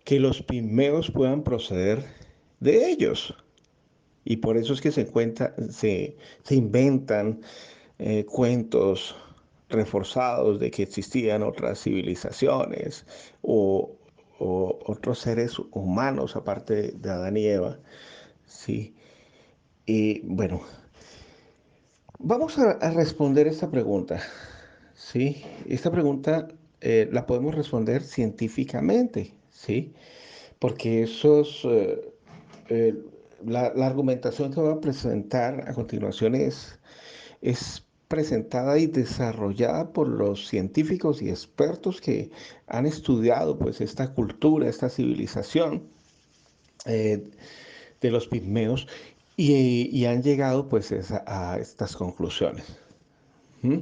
que los pigmeos puedan proceder de ellos. Y por eso es que se inventan cuentos reforzados de que existían otras civilizaciones o, o otros seres humanos aparte de Adán y Eva. Sí. Y bueno, vamos a responder esta pregunta. Sí, esta pregunta la podemos responder científicamente, ¿sí? Porque eh, la argumentación que voy a presentar a continuación es presentada y desarrollada por los científicos y expertos que han estudiado pues esta cultura, esta civilización eh, de los pigmeos y han llegado pues a estas conclusiones. ¿Mm?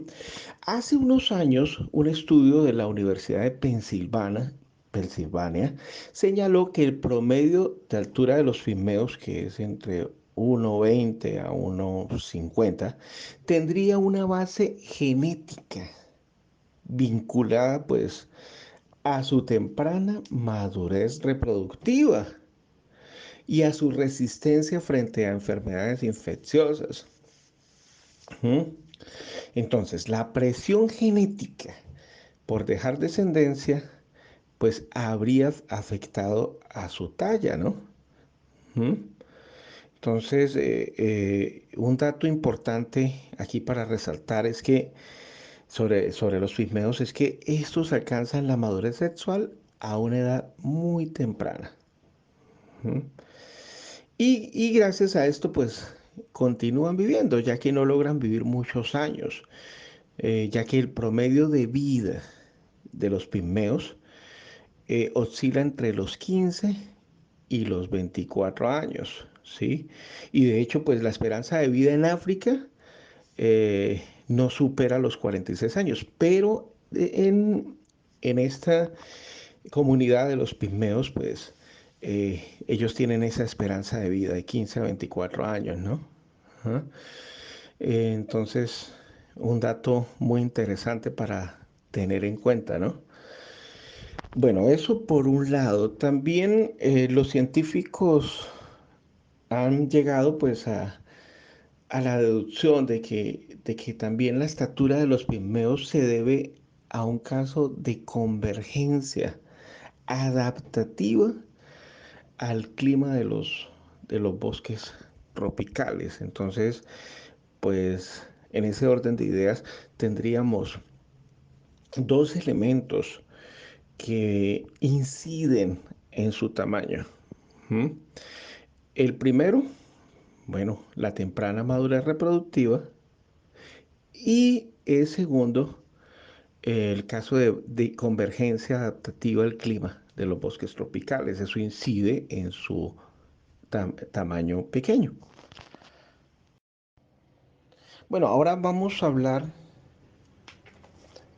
Hace unos años, un estudio de la Universidad de Pensilvania, señaló que el promedio de altura de los pigmeos, que es entre 1,20 a 1,50, tendría una base genética vinculada pues a su temprana madurez reproductiva y a su resistencia frente a enfermedades infecciosas. ¿Mm? Entonces, la presión genética por dejar descendencia, pues habría afectado a su talla, ¿no? ¿Mm? Entonces, un dato importante aquí para resaltar es que sobre los pigmeos es que estos alcanzan la madurez sexual a una edad muy temprana. ¿Mm? Y gracias a esto, pues continúan viviendo, ya que no logran vivir muchos años, ya que el promedio de vida de los pigmeos oscila entre los 15 y los 24 años, ¿sí? Y de hecho, pues la esperanza de vida en África no supera los 46 años, pero en esta comunidad de los pigmeos, pues ellos tienen esa esperanza de vida de 15 a 24 años, ¿no? Ajá. Entonces, un dato muy interesante para tener en cuenta, ¿no? Bueno, eso por un lado. También los científicos han llegado pues a la deducción de que también la estatura de los pigmeos se debe a un caso de convergencia adaptativa al clima de los bosques tropicales. Entonces, pues en ese orden de ideas tendríamos dos elementos que inciden en su tamaño. ¿Mm? El primero, bueno, la temprana madurez reproductiva y el segundo, el caso de convergencia adaptativa del clima de los bosques tropicales. Eso incide en su tamaño pequeño. Bueno, ahora vamos a hablar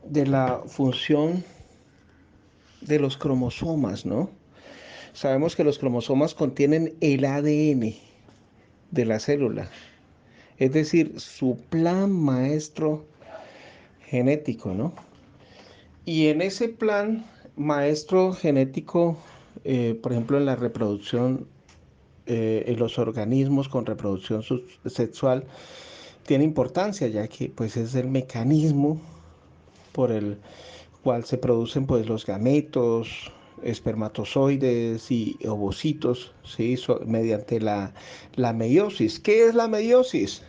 de la función de los cromosomas, ¿no? Sabemos que los cromosomas contienen el ADN de la célula, es decir, su plan maestro genético, ¿no? Y en ese plan maestro genético, por ejemplo, en la reproducción, en los organismos con reproducción sexual, tiene importancia, ya que pues es el mecanismo por el cual se producen pues los gametos, espermatozoides y ovocitos, ¿sí? Mediante la meiosis. ¿Qué es la meiosis?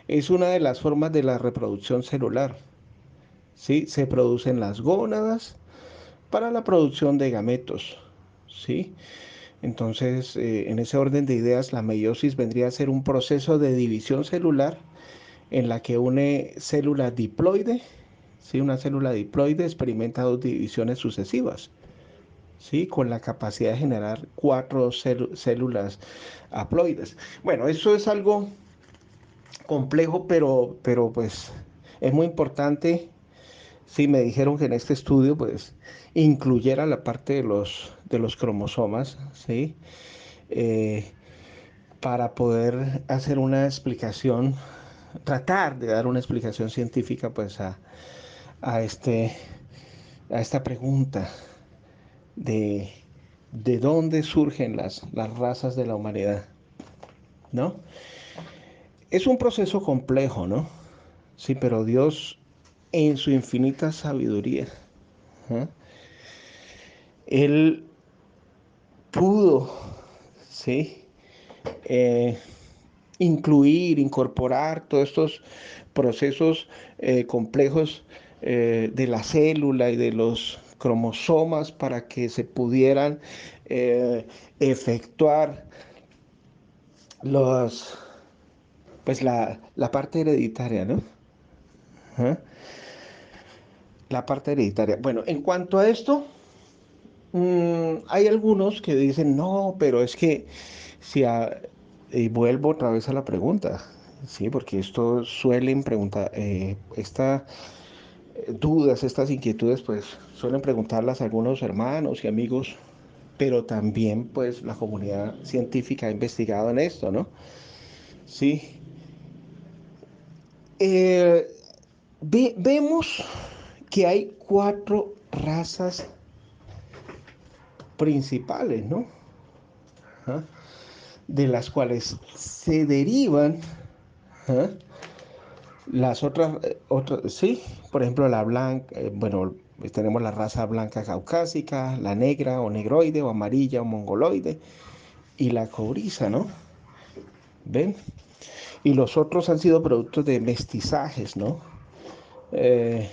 Es una de las formas de la reproducción celular, ¿sí? Se producen las gónadas para la producción de gametos, ¿sí? Entonces, en ese orden de ideas, la meiosis vendría a ser un proceso de división celular en la que une célula diploide, ¿sí? Una célula diploide experimenta dos divisiones sucesivas, ¿sí? Con la capacidad de generar cuatro células haploides. Bueno, eso es algo complejo, pero pues es muy importante. Sí, me dijeron que en este estudio pues incluyera la parte de los cromosomas, ¿sí? Eh, para poder hacer una explicación, tratar de dar una explicación científica pues a, este, a esta pregunta de, de dónde surgen las razas de la humanidad, ¿no? Es un proceso complejo, ¿no? Sí, pero Dios en su infinita sabiduría, ¿eh? Él pudo, ¿sí? Eh, incluir, incorporar todos estos procesos complejos de la célula y de los cromosomas para que se pudieran efectuar los, pues la parte hereditaria, ¿no? Ajá. La parte hereditaria. Bueno, en cuanto a esto, hay algunos que dicen, no, pero es que si y vuelvo otra vez a la pregunta, sí, porque esto suelen preguntar, estas dudas, estas inquietudes, pues suelen preguntarlas algunos hermanos y amigos, pero también pues la comunidad científica ha investigado en esto, ¿no? Sí. Eh, vemos que hay cuatro razas principales, ¿no? Ajá. De las cuales se derivan, ¿ah? Las otras, sí, por ejemplo, la blanca, bueno, tenemos la raza blanca caucásica, la negra o negroide o amarilla o mongoloide y la cobriza, ¿no? ¿Ven? Y los otros han sido productos de mestizajes, ¿no? Eh,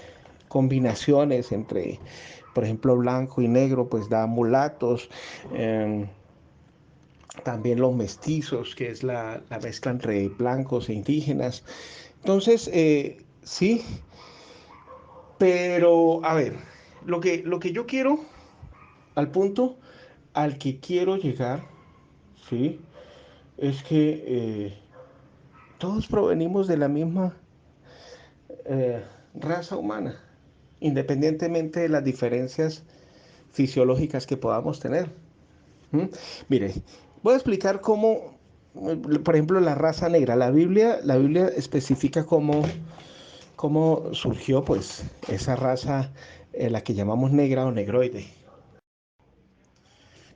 Combinaciones entre, por ejemplo, blanco y negro, pues da mulatos. eh, También los mestizos, que es la mezcla entre blancos e indígenas. Entonces, sí, pero a ver, lo que yo quiero, al punto al que quiero llegar, sí, es que todos provenimos de la misma raza humana, independientemente de las diferencias fisiológicas que podamos tener. ¿Mm? Mire, voy a explicar cómo, por ejemplo, la raza negra. La Biblia especifica cómo surgió, pues, esa raza, la que llamamos negra o negroide.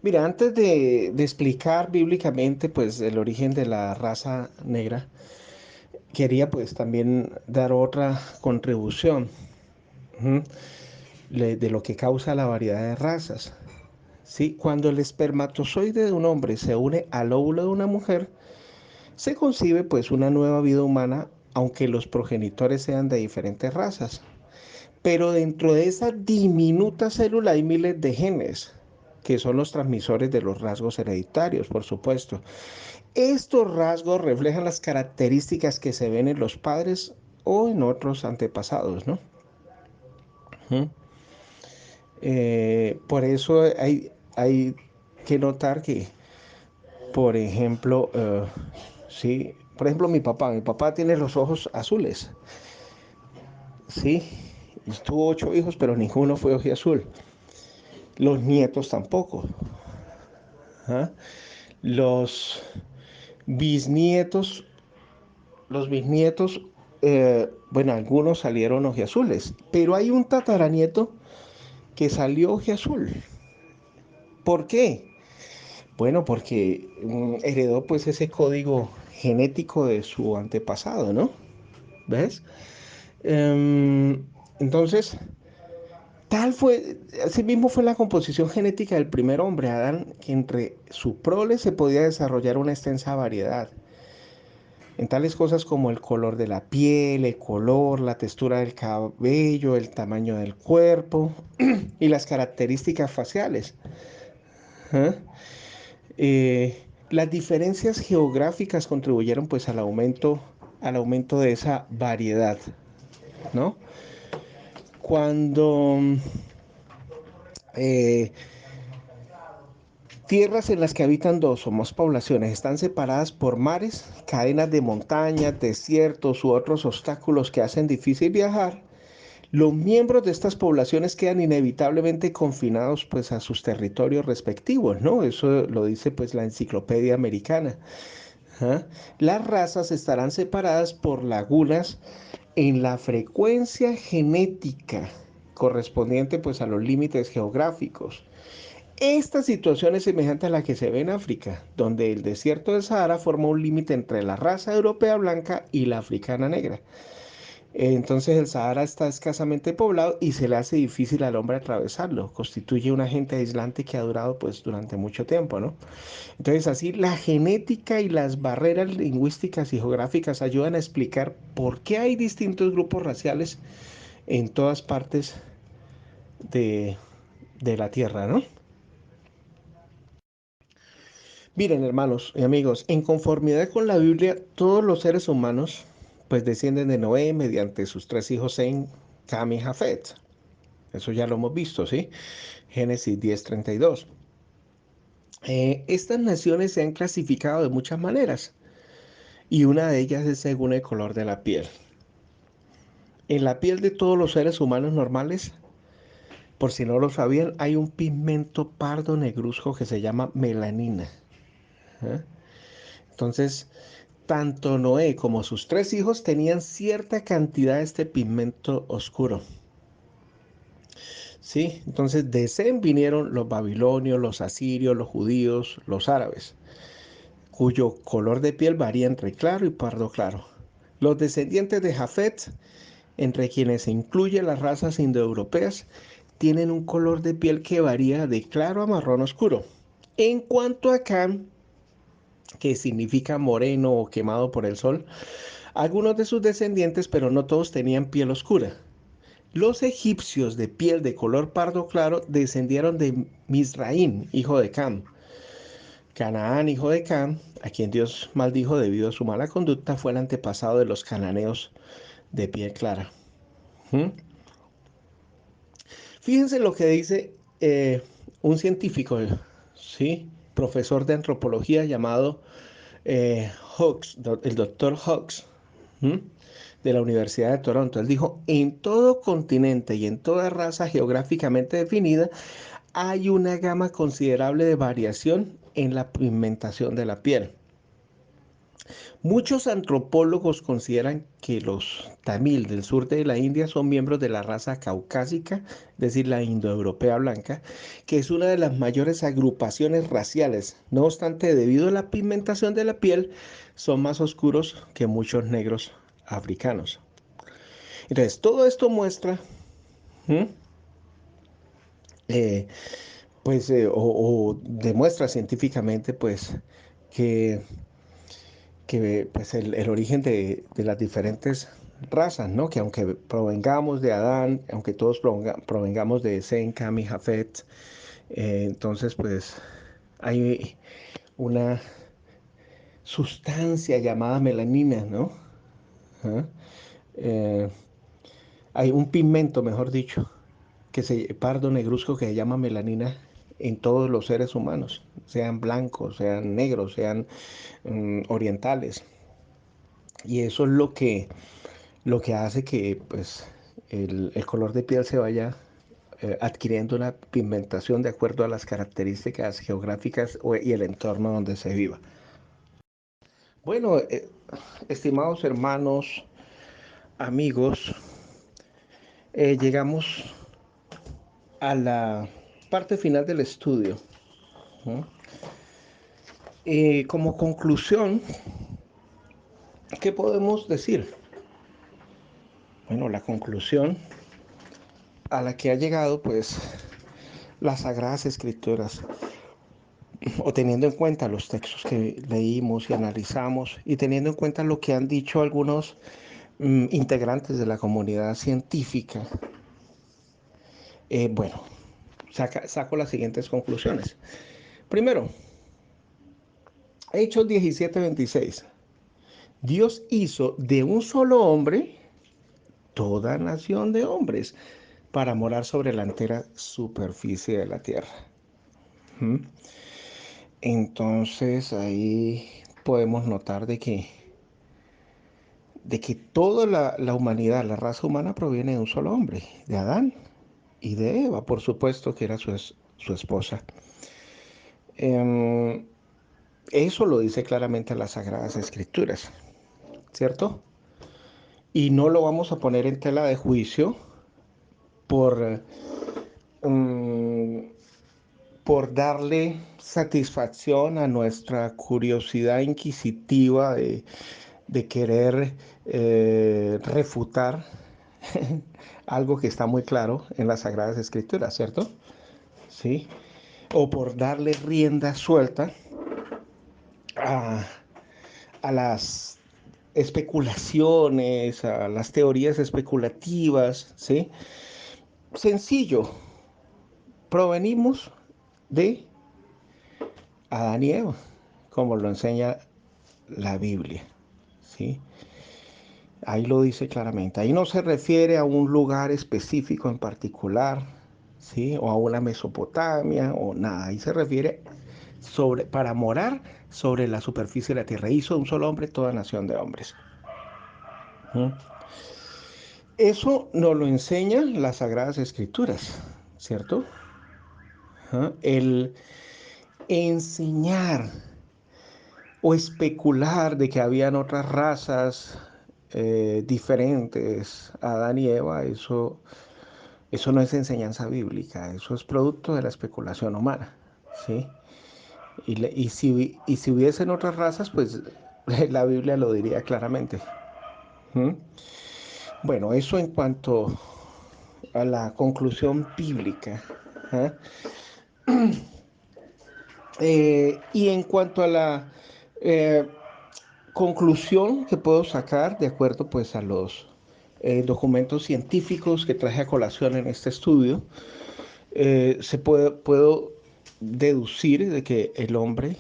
Mira, antes de explicar bíblicamente, pues, el origen de la raza negra, quería, pues, también dar otra contribución, ¿m? De lo que causa la variedad de razas. ¿Sí? Cuando el espermatozoide de un hombre se une al óvulo de una mujer, se concibe pues una nueva vida humana, aunque los progenitores sean de diferentes razas. Pero dentro de esa diminuta célula hay miles de genes, que son los transmisores de los rasgos hereditarios, por supuesto. Estos rasgos reflejan las características que se ven en los padres o en otros antepasados, ¿no? ¿Mm? Por eso hay que notar que, por ejemplo, sí, por ejemplo, mi papá tiene los ojos azules, sí, y tuvo 8 hijos, pero ninguno fue ojiazul. Los nietos tampoco. ¿Ah? Los bisnietos, los bisnietos, bueno, algunos salieron ojiazules, pero hay un tataranieto que salió ojiazul. ¿Por qué? Bueno, porque heredó pues ese código genético de su antepasado, ¿no? ¿Ves? Em, entonces, tal fue, así mismo fue la composición genética del primer hombre, Adán, que entre su prole se podía desarrollar una extensa variedad en tales cosas como el color de la piel, el color, la textura del cabello, el tamaño del cuerpo y las características faciales. ¿Ah? Las diferencias geográficas contribuyeron pues al aumento de esa variedad, ¿no? Cuando eh, tierras en las que habitan dos o más poblaciones están separadas por mares, cadenas de montañas, desiertos u otros obstáculos que hacen difícil viajar, los miembros de estas poblaciones quedan inevitablemente confinados pues a sus territorios respectivos, ¿no? Eso lo dice pues la Enciclopedia Americana. ¿Ah? Las razas estarán separadas por lagunas en la frecuencia genética correspondiente pues a los límites geográficos. Esta situación es semejante a la que se ve en África, donde el desierto del Sahara forma un límite entre la raza europea blanca y la africana negra. Entonces el Sahara está escasamente poblado y se le hace difícil al hombre atravesarlo. Constituye un agente aislante que ha durado pues durante mucho tiempo, ¿no? Entonces así la genética y las barreras lingüísticas y geográficas ayudan a explicar por qué hay distintos grupos raciales en todas partes de, de la Tierra, ¿no? Miren, hermanos y amigos, en conformidad con la Biblia, todos los seres humanos pues descienden de Noé mediante sus 3 hijos Sem, Cam y Jafet. Eso ya lo hemos visto, ¿sí? Génesis 10:32. Estas naciones se han clasificado de muchas maneras y una de ellas es según el color de la piel. En la piel de todos los seres humanos normales, por si no lo sabían, hay un pigmento pardo negruzco que se llama melanina. ¿Eh? Entonces, tanto Noé como sus 3 hijos tenían cierta cantidad de este pigmento oscuro. Sí, entonces de Sem vinieron los babilonios, los asirios, los judíos, los árabes, cuyo color de piel varía entre claro y pardo claro. Los descendientes de Jafet, entre quienes se incluyen las razas indoeuropeas, tienen un color de piel que varía de claro a marrón oscuro. En cuanto a Cam, que significa moreno o quemado por el sol, algunos de sus descendientes, pero no todos, tenían piel oscura. Los egipcios de piel de color pardo claro descendieron de Misraim, hijo de Cam. Canaán, hijo de Cam, a quien Dios maldijo debido a su mala conducta, fue el antepasado de los cananeos de piel clara. ¿Mm? Fíjense lo que dice un científico, ¿sí? Profesor de antropología llamado Hawkes, el doctor Hawkes, ¿m? De la Universidad de Toronto. Él dijo, en todo continente y en toda raza geográficamente definida hay una gama considerable de variación en la pigmentación de la piel. Muchos antropólogos consideran que los tamil del sur de la India son miembros de la raza caucásica, es decir, la indoeuropea blanca, que es una de las mayores agrupaciones raciales. No obstante, debido a la pigmentación de la piel, son más oscuros que muchos negros africanos. Entonces, todo esto muestra, ¿hmm? eh, o demuestra científicamente, pues, que pues el origen de las diferentes razas, ¿no? Que aunque provengamos de Adán, aunque todos provengamos de Sem, Cam y Jafet, entonces pues hay una sustancia llamada melanina, ¿no? ¿Ah? Eh, hay un pigmento, mejor dicho, pardo negruzco que se llama melanina en todos los seres humanos, sean blancos, sean negros, sean orientales. Y eso es lo que hace que pues, el color de piel se vaya adquiriendo una pigmentación de acuerdo a las características geográficas y el entorno donde se viva. Bueno, estimados hermanos, amigos, llegamos a la parte final del estudio. ¿No? Como conclusión, ¿qué podemos decir? Bueno, la conclusión a la que ha llegado, pues, las Sagradas Escrituras, o teniendo en cuenta los textos que leímos y analizamos, y teniendo en cuenta lo que han dicho algunos integrantes de la comunidad científica, bueno, saco las siguientes conclusiones. Primero, Hechos 17:26. Dios hizo de un solo hombre toda nación de hombres para morar sobre la entera superficie de la tierra. ¿Mm? Entonces ahí podemos notar de que toda la humanidad, la raza humana proviene de un solo hombre, de Adán y de Eva, por supuesto que era su esposa. Eh, Eso lo dice claramente las Sagradas Escrituras, ¿cierto? Y no lo vamos a poner en tela de juicio por, um, por darle satisfacción a nuestra curiosidad inquisitiva de querer refutar algo que está muy claro en las Sagradas Escrituras, ¿cierto? Sí. O por darle rienda suelta a, a las especulaciones, a las teorías especulativas, ¿sí? Sencillo, provenimos de Adán y Eva, como lo enseña la Biblia, ¿sí? Ahí lo dice claramente. Ahí no se refiere a un lugar específico en particular, ¿sí? O a una Mesopotamia o nada. Ahí se refiere para morar sobre la superficie de la tierra. Hizo un solo hombre toda nación de hombres. ¿Mm? Eso nos lo enseñan las Sagradas Escrituras, ¿cierto? ¿Ah? El enseñar o especular de que habían otras razas diferentes a Adán y Eva, eso no es enseñanza bíblica, eso es producto de la especulación humana, ¿sí? Y si hubiesen otras razas, pues la Biblia lo diría claramente. ¿Mm? Bueno, eso en cuanto a la conclusión bíblica. ¿Eh? Y en cuanto a la eh, conclusión que puedo sacar de acuerdo pues a los documentos científicos que traje a colación en este estudio, puedo deducir de que el hombre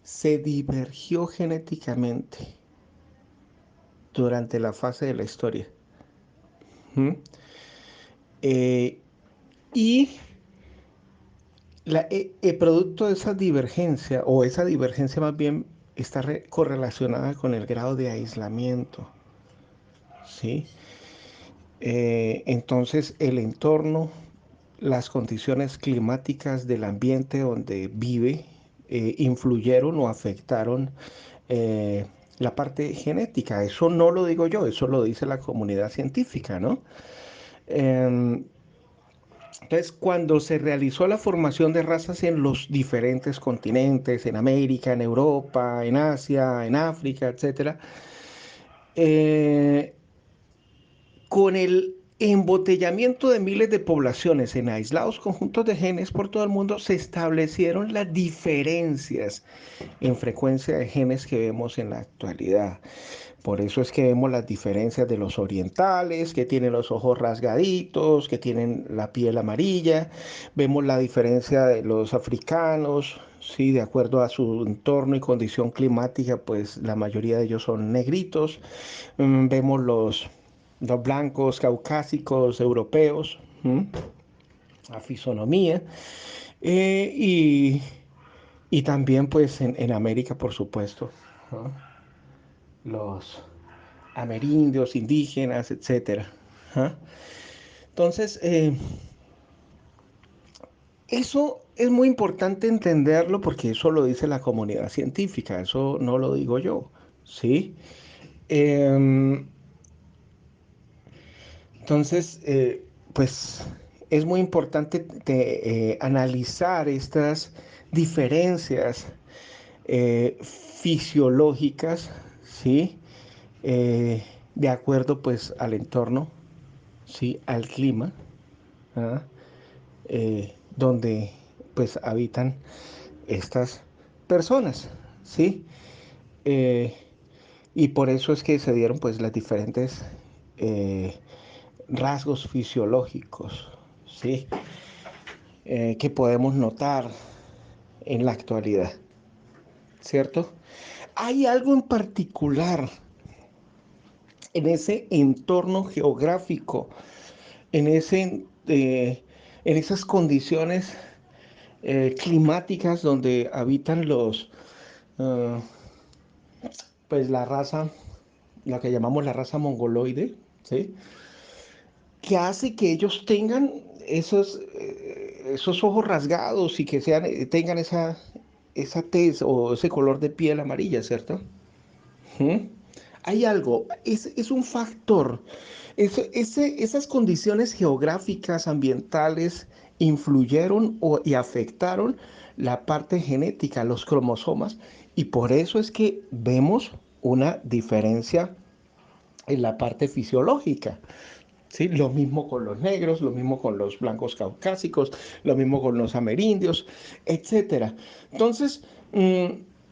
se divergió genéticamente durante la fase de la historia. ¿Mm? Eh, y el producto de esa divergencia, o esa divergencia más bien, está correlacionada con el grado de aislamiento, ¿sí? Entonces, el entorno, las condiciones climáticas del ambiente donde vive, influyeron o afectaron eh, la parte genética. Eso no lo digo yo, eso lo dice la comunidad científica, ¿no? Em, Entonces, cuando se realizó la formación de razas en los diferentes continentes, en América, en Europa, en Asia, en África, etcétera, eh, con el embotellamiento de miles de poblaciones en aislados conjuntos de genes por todo el mundo, se establecieron las diferencias en frecuencia de genes que vemos en la actualidad. Por eso es que vemos las diferencias de los orientales, que tienen los ojos rasgaditos, que tienen la piel amarilla. Vemos la diferencia de los africanos, sí, de acuerdo a su entorno y condición climática, pues la mayoría de ellos son negritos. Vemos los blancos caucásicos europeos, ¿m? A fisonomía. Eh, y, y también pues en América, por supuesto, ¿no? Los amerindios, indígenas, etcétera. ¿Ah? Entonces, eso es muy importante entenderlo porque eso lo dice la comunidad científica, eso no lo digo yo, ¿sí? Em, entonces, pues es muy importante analizar estas diferencias fisiológicas, ¿sí? De acuerdo pues al entorno, ¿sí? Al clima, ¿ah? Donde pues habitan estas personas, ¿sí? Eh, y por eso es que se dieron pues las diferentes eh, rasgos fisiológicos, ¿sí? Que podemos notar en la actualidad, ¿cierto? Hay algo en particular en ese entorno geográfico, en esas condiciones climáticas donde habitan uh, pues la raza, la que llamamos la raza mongoloide, ¿sí? Que hace que ellos tengan esos ojos rasgados y que tengan esa tez o ese color de piel amarilla, ¿cierto? ¿Mm? Hay algo, es un factor. Esas condiciones geográficas, ambientales, influyeron y afectaron la parte genética, los cromosomas, y por eso es que vemos una diferencia en la parte fisiológica. ¿Sí? Lo mismo con los negros, lo mismo con los blancos caucásicos, lo mismo con los amerindios, etcétera. Entonces,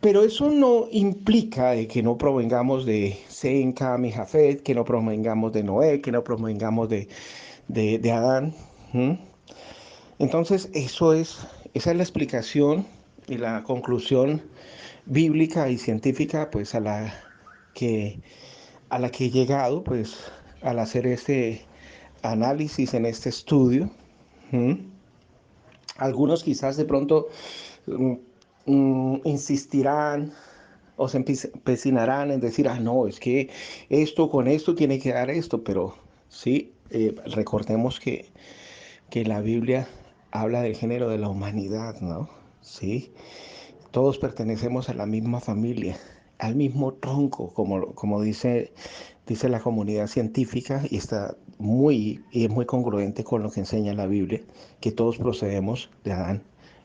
pero eso no implica de que no provengamos de Sem, Cam y Jafet, que no provengamos de Noé, que no provengamos de Adán. ¿Mm? Entonces, esa es la explicación y la conclusión bíblica y científica, pues que, a la que he llegado, pues al hacer este análisis en este estudio. ¿Mm? Algunos quizás de pronto mm, insistirán o se empecinarán en decir, ah, no, es que esto con esto tiene que dar esto, pero sí, recordemos que la Biblia habla del género de la humanidad, ¿no? Sí, todos pertenecemos a la misma familia, al mismo tronco, como dice la comunidad científica, y y es muy congruente con lo que enseña la Biblia, que todos procedemos de Adán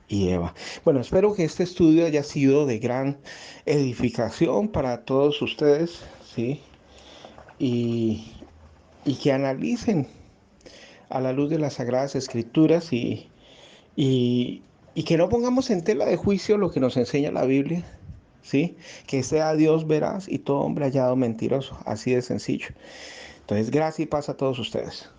y Eva. Bueno, espero que este estudio haya sido de gran edificación para todos ustedes, ¿sí? Y, y que analicen a la luz de las Sagradas Escrituras y, y que no pongamos en tela de juicio lo que nos enseña la Biblia, ¿sí? Que sea Dios veraz y todo hombre hallado mentiroso, así de sencillo. Entonces, gracias y paz a todos ustedes.